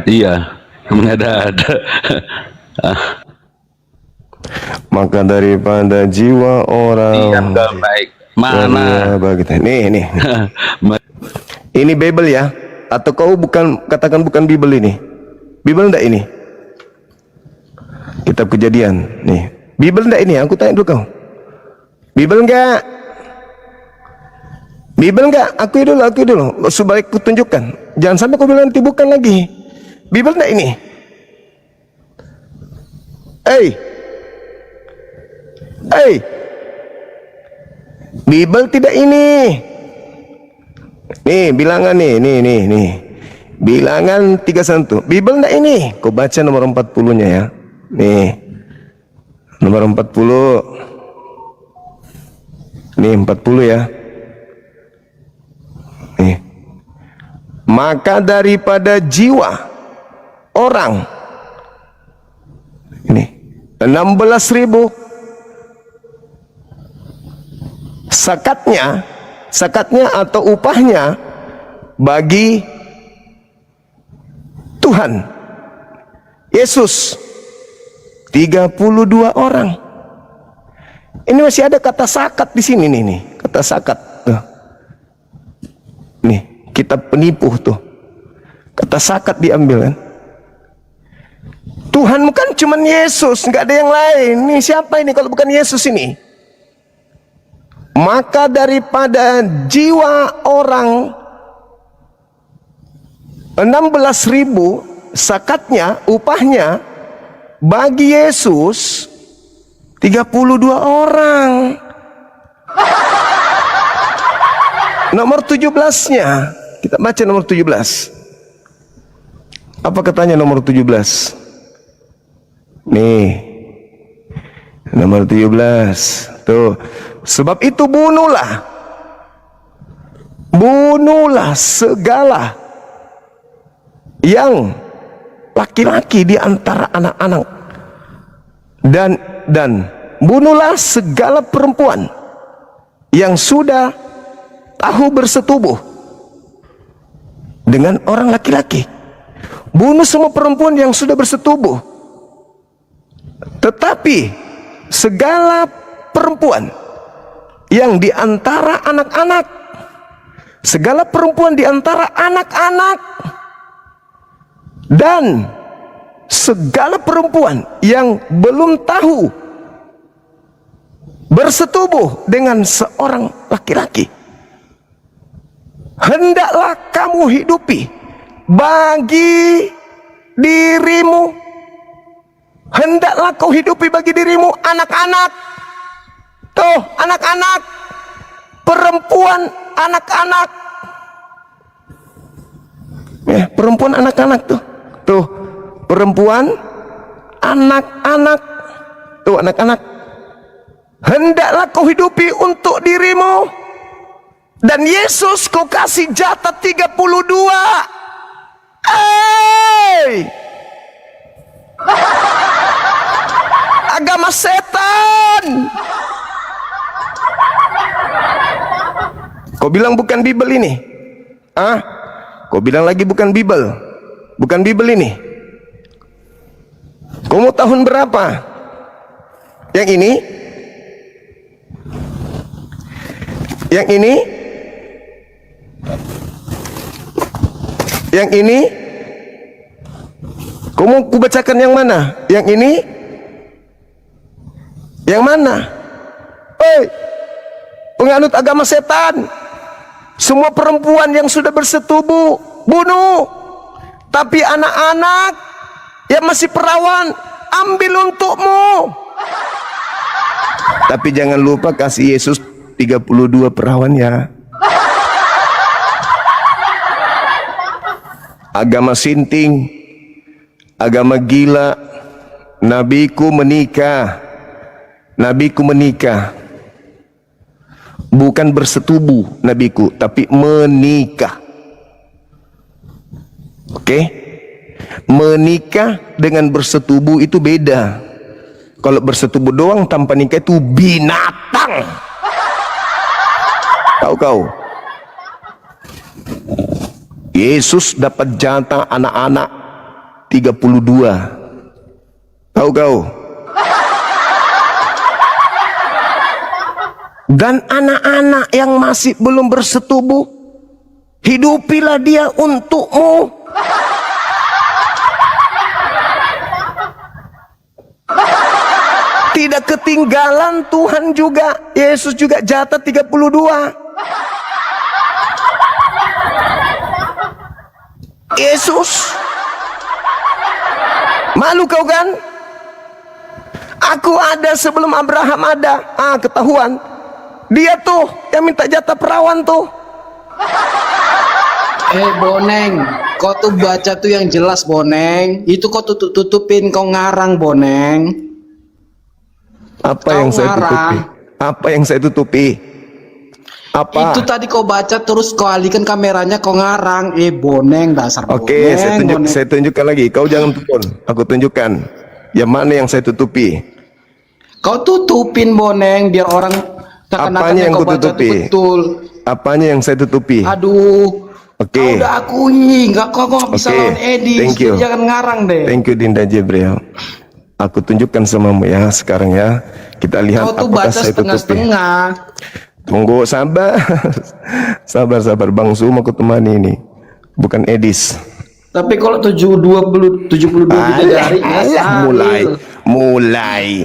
iya, mengada-ada. Maka daripada jiwa orang Yang gak baik mana? Nih. Ini Bible ya? Atau kau katakan bukan Bible ini? Bible enggak ini? Kitab Kejadian. Nih. Bible enggak ini? Aku tanya dulu kau. Bible enggak? Bible enggak? Aku dulu. Supaya aku tunjukkan. Jangan sampai kau bilang nanti bukan lagi. Bible enggak ini? Bible tidak ini. Nih, bilangan nih. Bilangan 31. Bible enggak ini? Kau baca nomor 40-nya ya. Nih. Nomor 40. Nih 40 ya. Nih. Maka daripada jiwa orang ini 16.000 sakatnya atau upahnya bagi Tuhan Yesus 32 orang. Ini masih ada kata sakat di sini nih, kata sakat tuh. Nih, kitab penipu tuh. Kata sakat diambil kan. Tuhan bukan cuman Yesus, nggak ada yang lain. Nih siapa ini kalau bukan Yesus ini? Maka daripada jiwa orang 16.000 sakatnya, upahnya bagi Yesus 32 orang. Nomor 17-nya, kita baca nomor 17. Apa katanya nomor 17? Nih, nomor 17. Tuh. Sebab itu bunuhlah segala yang laki-laki di antara anak-anak, dan bunuhlah segala perempuan yang sudah tahu bersetubuh dengan orang laki-laki. Bunuh semua perempuan yang sudah bersetubuh. Tetapi segala perempuan yang di antara anak-anak, segala perempuan di antara anak-anak, dan segala perempuan yang belum tahu bersetubuh dengan seorang laki-laki, hendaklah kamu hidupi bagi dirimu. Hendaklah kau hidupi bagi dirimu anak-anak. Tuh, anak-anak, perempuan anak-anak. Ya, perempuan anak-anak tuh. Tuh, perempuan anak-anak. Tuh, anak-anak. Hendaklah kau hidupi untuk dirimu. Dan Yesus kau kasih jatah 32. Agama setan. Kau bilang bukan Bible ini? Kau bilang lagi bukan Bible. Bukan Bible ini. Kau mau tahun berapa? Yang ini? Yang ini? Yang ini? Kau mau kubacakan yang mana? Yang ini? Yang mana? Penganut agama setan, semua perempuan yang sudah bersetubuh bunuh, tapi anak-anak yang masih perawan ambil untukmu. Tapi jangan lupa kasih Yesus 32 perawannya. Agama sinting, agama gila. Nabiku menikah. Nabiku menikah. Bukan bersetubuh nabiku, tapi menikah. Oke? Menikah dengan bersetubuh itu beda. Kalau bersetubuh doang tanpa nikah itu binatang. Tahu kau? Yesus dapat jatah anak-anak 32. Tahu kau? Dan anak-anak yang masih belum bersetubuh, hidupilah dia untukmu. Tidak ketinggalan Tuhan juga. Yesus juga jatah 32. Yesus. Malu kau kan? Aku ada sebelum Abraham ada. Ketahuan. Dia tuh yang minta jatah perawan tuh. Boneng, kau tuh baca tuh yang jelas, Boneng. Itu kau tutupin, kau ngarang, Boneng. Apa yang saya tutupi? Apa yang saya tutupi? Apa? Itu tadi kau baca terus kau alihkan kameranya, kau ngarang. Boneng, dasar Boneng. Oke, saya tunjukkan lagi. Kau jangan telepon. Aku tunjukkan. Yang mana yang saya tutupi? Kau tutupin, Boneng, biar orang apanya yang kau tutupi? Betul. Apanya yang saya tutupi? Aduh. Oke. Kau udah akui, kau nggak bisa lawan Edi. Thank you. Jangan ngarang deh. Thank you Dinda Jibril. Aku tunjukkan samamu ya sekarang ya. Kita lihat Kau tuh apakah baca saya tutupi. setengah-setengah. Tunggu, sabar. Sabar Bang Sum, aku temani ini. Bukan Edis. Tapi kalau 72 bidadari mulai.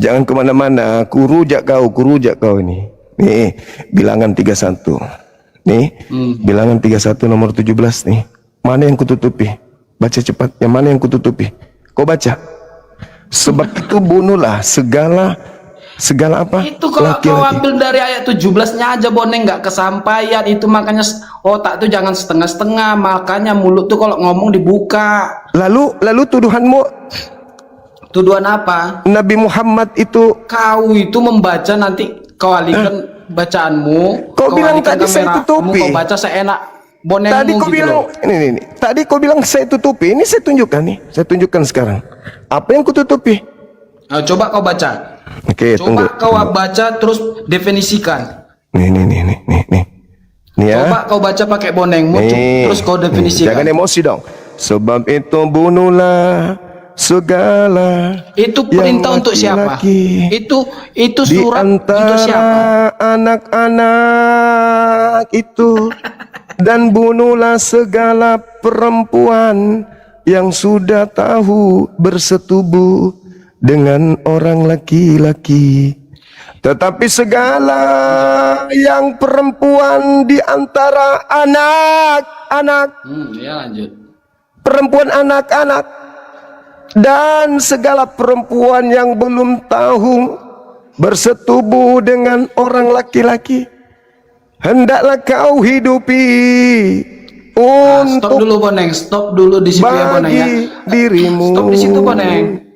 Jangan kemana-mana. Kurujak kau ini. Nih, bilangan 31. Nih, bilangan 31 nomor 17 nih. Mana yang kututupi? Baca cepat. Yang mana yang kututupi? Kau baca. Sebab itu bunuhlah segala apa? Itu kalau kau ambil dari ayat 17-nya aja, Boneng, nggak kesampaian. Itu makanya otak tuh jangan setengah-setengah. Makanya mulut tuh kalau ngomong dibuka. Lalu tuduhanmu? Tuduhan apa? Nabi Muhammad itu. Kau itu membaca nanti kau alihkan bacaanmu. Kau bilang tadi saya tutupi. Kau baca seenak Bonengmu. Tadi kau gitu bilang ini. Tadi kau bilang saya tutupi. Ini saya tunjukkan nih. Saya tunjukkan sekarang. Apa yang kututupi? Coba kau baca. Oke, coba kau baca terus definisikan. Nih ya. Coba kau baca pakai bonengmu terus kau definisikan. Jangan emosi dong. Sebab itu bunuhlah segala. Itu perintah untuk siapa? Itu surat untuk siapa? Anak-anak itu. Dan bunuhlah segala perempuan yang sudah tahu bersetubuh dengan orang laki-laki. Tetapi segala yang perempuan di antara anak-anak, ya lanjut. Perempuan anak-anak dan segala perempuan yang belum tahu bersetubuh dengan orang laki-laki, hendaklah kau hidupi untuk stop dulu Boneng, stop dulu di situ ya Boneng ya. Dirimu. Stop di situ Boneng.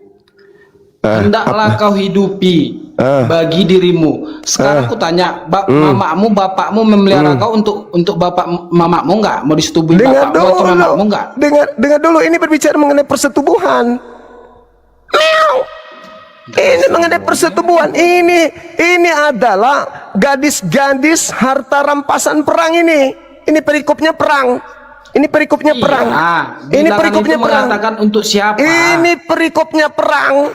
Hendaklah kau hidupi bagi dirimu. Sekarang aku tanya, mamamu, bapakmu memelihara kau untuk bapak mamamu enggak? Mau disetubuhi bapakmu atau mamamu enggak? Dengar dulu, ini berbicara mengenai persetubuhan. Ini mengenai persetubuhan. Ini adalah gadis-gadis harta rampasan perang ini. Ini perikopnya perang. Ini perikopnya perang. Ini perikopnya perang. Mengatakan untuk siapa? Ini perikopnya perang.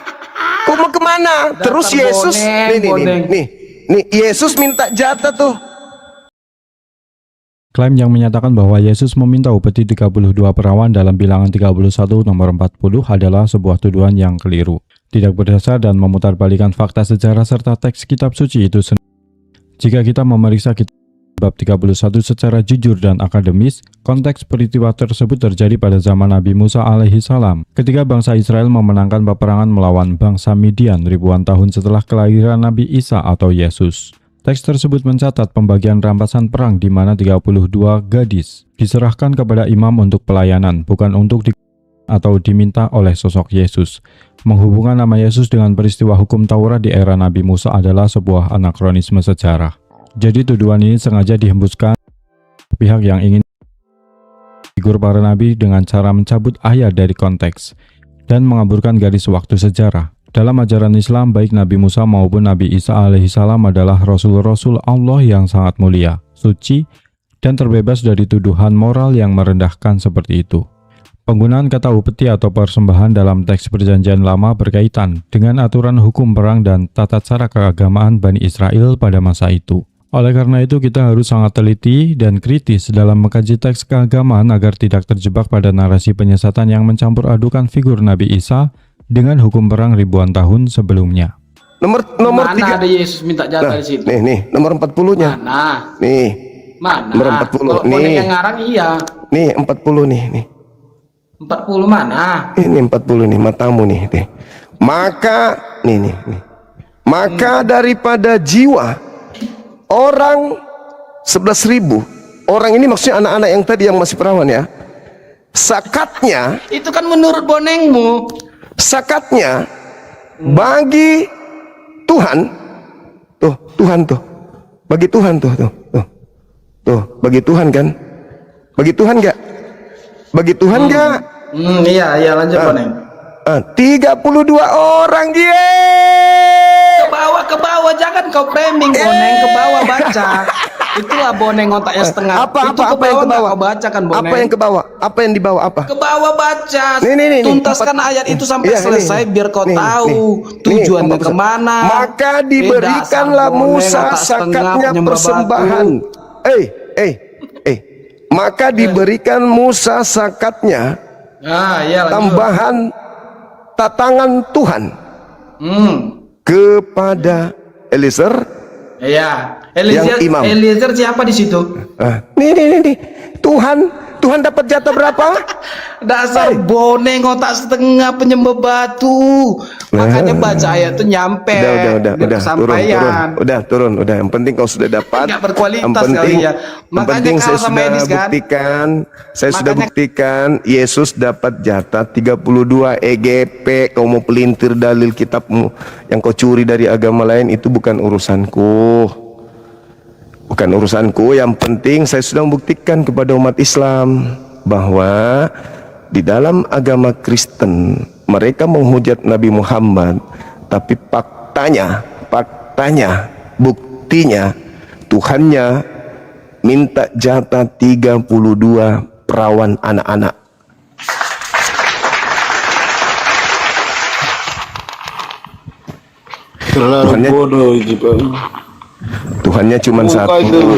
Kau mau kemana? Terus Yesus, nih, Yesus minta jatah tuh. Klaim yang menyatakan bahwa Yesus meminta upeti 32 perawan dalam bilangan 31 nomor 40 adalah sebuah tuduhan yang keliru, tidak berdasar dan memutarbalikan fakta sejarah serta teks kitab suci itu sendiri. Jika kita memeriksa kitab bab 31 secara jujur dan akademis, konteks peristiwa tersebut terjadi pada zaman Nabi Musa alaihi salam, ketika bangsa Israel memenangkan peperangan melawan bangsa Midian ribuan tahun setelah kelahiran Nabi Isa atau Yesus. Teks tersebut mencatat pembagian rampasan perang di mana 32 gadis diserahkan kepada imam untuk pelayanan, bukan untuk atau diminta oleh sosok Yesus. Menghubungkan nama Yesus dengan peristiwa hukum Taurat di era Nabi Musa adalah sebuah anakronisme sejarah. Jadi tuduhan ini sengaja dihembuskan pihak yang ingin figur para nabi dengan cara mencabut ayat dari konteks dan mengaburkan garis waktu sejarah. Dalam ajaran Islam, baik Nabi Musa maupun Nabi Isa alaihissalam adalah rasul-rasul Allah yang sangat mulia, suci, dan terbebas dari tuduhan moral yang merendahkan seperti itu. Penggunaan kata upeti atau persembahan dalam teks Perjanjian Lama berkaitan dengan aturan hukum perang dan tata cara keagamaan Bani Israel pada masa itu. Oleh karena itu, kita harus sangat teliti dan kritis dalam mengkaji teks keagamaan agar tidak terjebak pada narasi penyesatan yang mencampur adukan figur Nabi Isa dengan hukum perang ribuan tahun sebelumnya. Nomor Mana 3. ada Yesus minta jatah Nah, di situ? nih, nomor 40-nya. Mana? Nih. Mana? Nomor 40. Kalau bonek yang ngarang iya. Nih 40 nih. 40 mana? Ini 40 nih, matamu nih. Maka nih. Maka daripada jiwa orang 11.000, orang ini maksudnya anak-anak yang tadi yang masih perawan ya. Sakatnya, Itu kan menurut bonengmu. sakatnya bagi Tuhan. Tuhan tuh. Bagi Tuhan tuh. Bagi Tuhan kan? Bagi Tuhan enggak? Bagi Tuhan enggak? Iya lanjut boneng. 32 orang dia. Ke bawah jangan kau framing boneng, ke bawah baca. Itulah boneng otaknya setengah. Apa Itu yang ke bawah? Kau baca kan boneng. Apa yang ke bawah? Apa yang di bawah apa? Ke bawah baca. Nih. Tuntaskan ayat itu sampai selesai biar kau tahu tujuannya kemana. Maka diberikanlah Musa sakatnya persembahan. Maka diberikan Musa sakatnya tambahan tatangan Tuhan kepada Eliezer. Iya. Yang imam. Eliezer siapa di situ? Nih. Tuhan dapat jatah berapa? Dasar boneng otak setengah penyembah batu. Makanya baca ayat tuh nyampe. Udah turun. Yang penting kau sudah dapat. Nggak berkualitas Yang penting, kali ya. yang penting Makanya saya kalah sama sudah Edis, kan? buktikan. Saya sudah Makanya- buktikan Yesus dapat jatah 32 EGP. Kau mau pelintir dalil kitabmu yang kau curi dari agama lain, itu bukan urusanku. Yang penting saya sudah membuktikan kepada umat Islam bahwa di dalam agama Kristen mereka menghujat Nabi Muhammad, tapi faktanya, buktinya Tuhannya minta jatah 32 perawan anak-anak. Terlalu bodoh ini, Pak. Tuhannya cuma satu.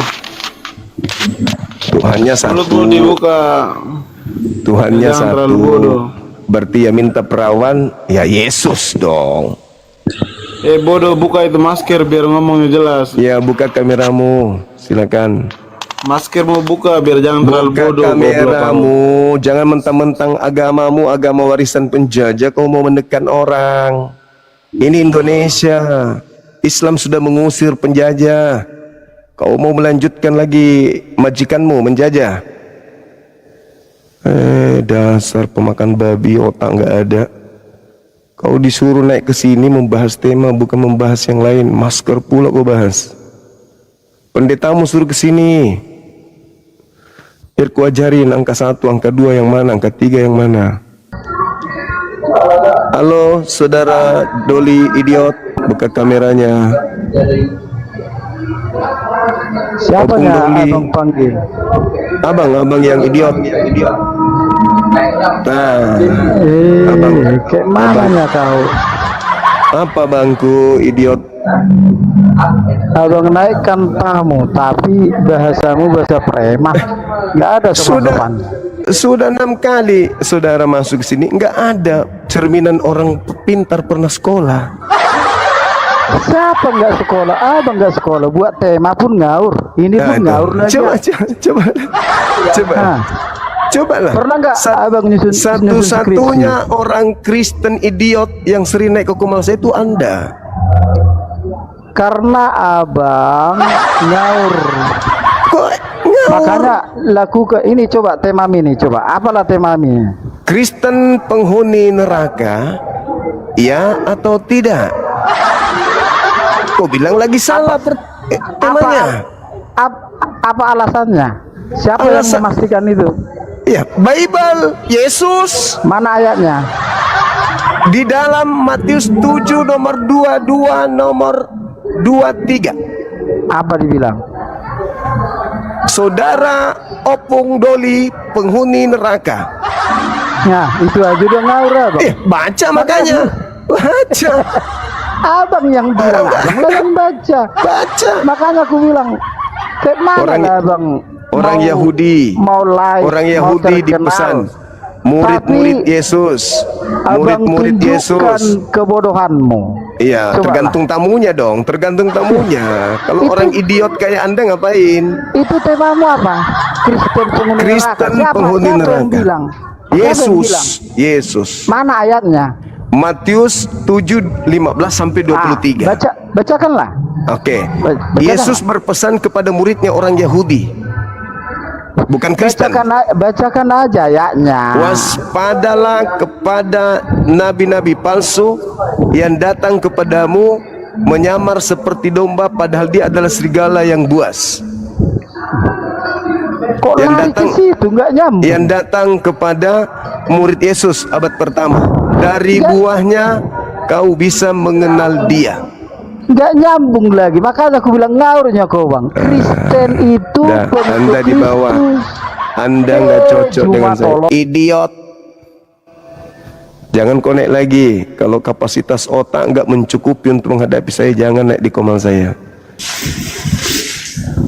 Tuhannya satu. Perlu dibuka. Tuhannya Jangan satu. terlalu bodoh. Berarti ya minta perawan ya Yesus dong. Bodoh, buka itu masker biar ngomongnya jelas. Ya, buka kameramu. Silakan. Masker mau buka biar jangan terlalu Buka bodoh. kameramu. Jangan mentang-mentang agamamu agama warisan penjajah kau mau menekan orang. Ini Indonesia. Islam sudah mengusir penjajah. Kau mau melanjutkan lagi majikanmu menjajah? Dasar pemakan babi, otak nggak ada. Kau disuruh naik ke sini membahas tema, bukan membahas yang lain. Masker pula kau bahas. Pendetamu suruh ke sini. Biar ku ajarin angka 1, angka 2 yang mana, angka 3 yang mana. Halo, saudara Doli idiot, buka kameranya. Siapa Opung ya Doli. abang panggil? Abang yang idiot. Nah, Kayak mananya kau? apa bangku idiot? Abang naikkan tamu, tapi bahasamu bahasa preman. Nggak ada sopan-sopan. Sudah 6 kali saudara masuk ke sini, nggak ada cerminan orang pintar pernah sekolah. Siapa nggak sekolah? Abang nggak sekolah. Buat tema pun ngaur. Ini pun ngaur lagi. Cobalah. Pernah nggak abang nyusun Satu-satunya orang Kristen idiot yang sering naik ke Kumalsa itu Anda. Karena abang ngaur. Kok ngaur? Makanya lakukan ini, coba tema ini, coba. Apalah tema ini? Kristen penghuni neraka, ya atau tidak? Kau bilang lagi salah temanya. Apa alasannya? Siapa yang memastikan itu? Ya, Bible, Yesus. Mana ayatnya? Di dalam Matius 7 nomor 22 nomor 23. Apa dibilang? Saudara Opung Doli penghuni neraka. Ya, itu aja udah ngawur, Bang. Baca makanya. Baca. Abang yang bilang, abang lah yang baca. Baca. Makanya aku bilang, kayak mana lah abang? Orang Yahudi. Mau live, orang Yahudi dipesan. Murid-murid Yesus. Murid-murid Yesus. Kebodohanmu. Iya, tergantung tamunya dong. Tergantung tamunya. Kalau orang idiot kayak Anda ngapain? Itu temamu apa? Kristen penghuni neraka. Kristen penghuni neraka. Yang bilang? Yesus. Yesus. Mana ayatnya? Matius 7:15 sampai 23. Bacakanlah. Oke. Yesus berpesan kepada muridnya orang Yahudi, bukan Kristen. Bacakan aja ayatnya. Waspadalah kepada nabi-nabi palsu yang datang kepadamu menyamar seperti domba padahal dia adalah serigala yang buas. Kok yang datang ke situ nggak nyambung? Yang datang kepada murid Yesus abad pertama. Dari buahnya kau bisa mengenal dia. Nggak nyambung lagi, makanya aku bilang ngawurnya kau, Bang. Kristen itu Anda di bawah. Anda nggak cocok dengan saya. Idiot. Jangan connect lagi. Kalau kapasitas otak nggak mencukupi untuk menghadapi saya, jangan naik di komal saya.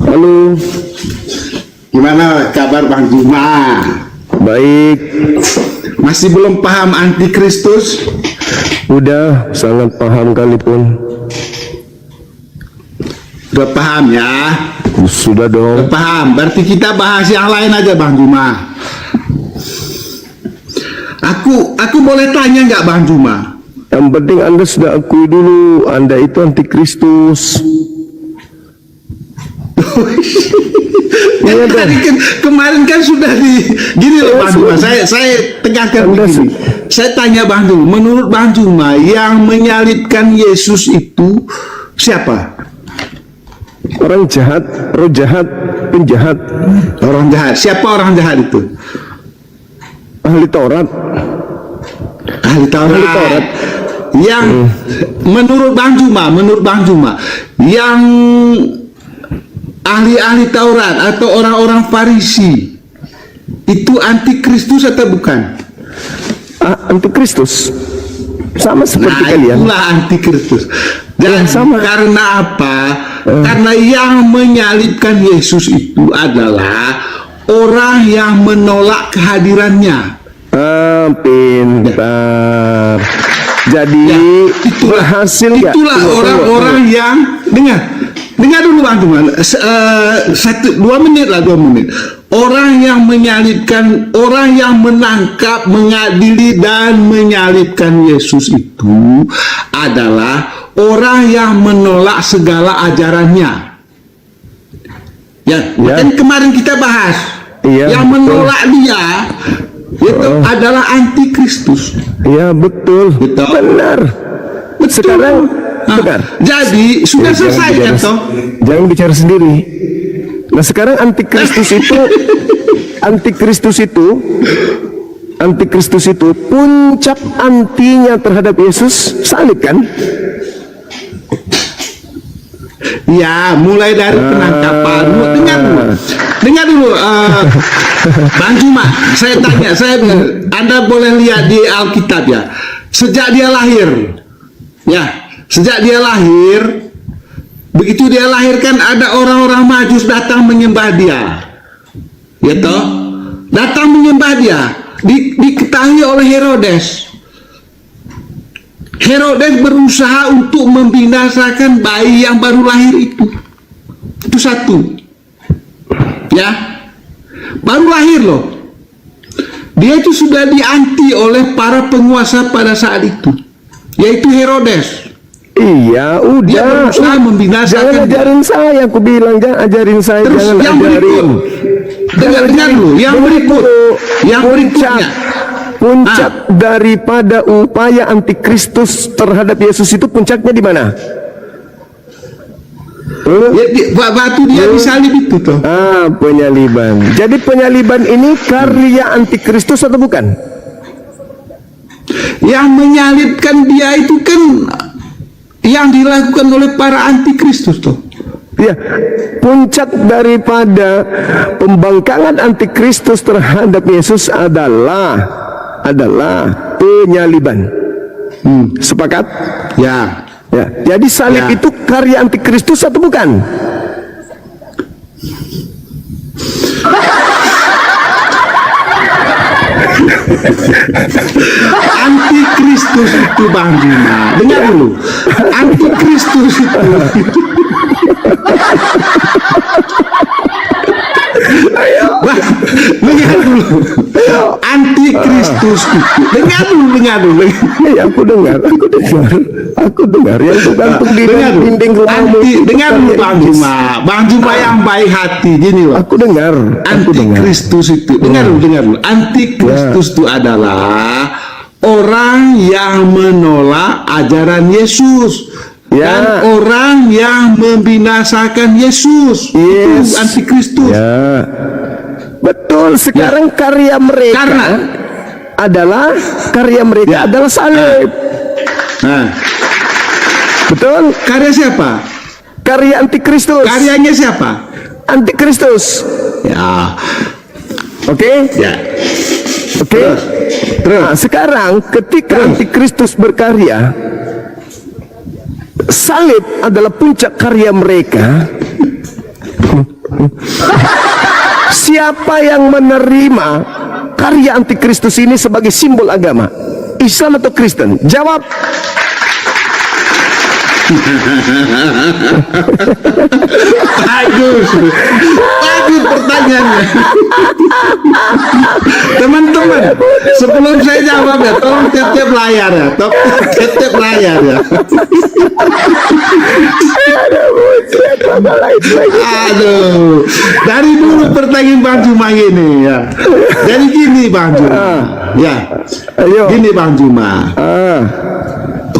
Halo, gimana kabar Bang Juma? Baik. Masih belum paham antikristus? Udah sangat paham kali pun. Udah paham ya? Sudah dong. Udah paham. Berarti kita bahas yang lain aja Bang Juma. Aku boleh tanya nggak Bang Juma? Yang penting Anda sudah akui dulu Anda itu antikristus. Ya, kemarin kan sudah gini loh Bang Juma, saya tegaskan begini. Saya tanya Bang Juma, menurut Bang Juma yang menyalibkan Yesus itu siapa? Orang jahat, roh jahat, penjahat. Orang jahat. Siapa orang jahat itu? Ahli Taurat. Ahli Taurat. Yang menurut Bang Juma, yang ahli-ahli Taurat atau orang-orang Farisi itu antikristus atau bukan? Antikristus. Sama seperti kalian. Itulah antikristus. Dan sama. Karena apa? Karena yang menyalibkan Yesus itu adalah orang yang menolak kehadirannya. Pintar. Jadi berhasil ya. Itulah orang-orang yang dengar dulu Bang Juma, 2 menit. Orang yang menyalibkan, orang yang menangkap, mengadili dan menyalibkan Yesus itu adalah orang yang menolak segala ajarannya. Ya. Kan kemarin kita bahas, yang menolak dia itu adalah antikristus. Ya betul. Benar. Sekarang jadi sudah selesai kan toh? Jangan bicara sendiri. Nah sekarang antikristus itu puncak antinya terhadap Yesus salib kan? Ya, mulai dari penangkapan. Dengar dulu, Bang Juma. Saya tanya, Anda boleh lihat di Alkitab ya. Sejak dia lahir, begitu dia lahir kan ada orang-orang Majus datang menyembah dia, ya toh? Datang menyembah dia, diketahui oleh Herodes. Herodes berusaha untuk membinasakan bayi yang baru lahir itu. Itu satu. Ya. Baru lahir loh. Dia itu sudah dianti oleh para penguasa pada saat itu, yaitu Herodes. Iya, udah. Dia berusaha membinasakan. Jangan ajarin saya, aku bilang jangan ajarin saya. Terus jangan yang ajarin. Dengar dulu, yang berikutnya. puncak daripada upaya antikristus terhadap Yesus itu puncaknya di mana? Ya, batu dia disalib itu toh. Penyaliban. Jadi penyaliban ini karya antikristus atau bukan? Yang menyalibkan dia itu kan yang dilakukan oleh para antikristus toh. Ya, puncak daripada pembangkangan antikristus terhadap Yesus adalah penyaliban. Sepakat? Ya. Ya. Jadi salib Ya. itu karya antikristus atau bukan? Antikristus itu Bang Juma, dengar dulu. Antikristus itu Bang, dengar dulu. Antikristus itu, dengar dulu. Ya, aku dengar yang tergantung di Dengar dulu. dinding rumahmu. Dengar dulu Bang Juma yang baik hati gini loh. Aku dengar. Antikristus itu, dengar dulu. Antikristus itu adalah orang yang menolak ajaran Yesus dan orang yang membinasakan Yesus. Itu antikristus. Ya. Betul. Sekarang karya mereka adalah salib. Nah, betul. karya siapa? Karya antikristus. Karyanya siapa? Antikristus. Ya. Oke? Ya. Oke. Nah, sekarang ketika antikristus berkarya, salib adalah puncak karya mereka. Siapa yang menerima karya antikristus ini sebagai simbol agama? Islam atau Kristen? Jawab. Bagus pertanyaannya. Teman-teman, sebelum saya jawab ya, tolong tiap-tiap layar ya. Tiap-tiap layar ya. Aduh, dari dulu pertanyaan Bang Juma gini ya. Jadi gini Bang Juma, ya. Gini Bang Juma.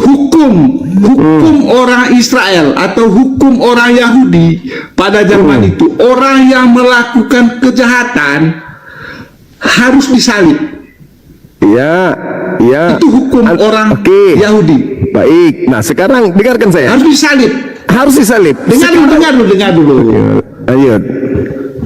Hukum orang Israel atau hukum orang Yahudi pada zaman itu, orang yang melakukan kejahatan harus disalib. Ya. Itu hukum orang Yahudi. Baik. Nah, sekarang dengarkan saya. Harus disalib. Harus disalib. Dengar dulu. Ayo.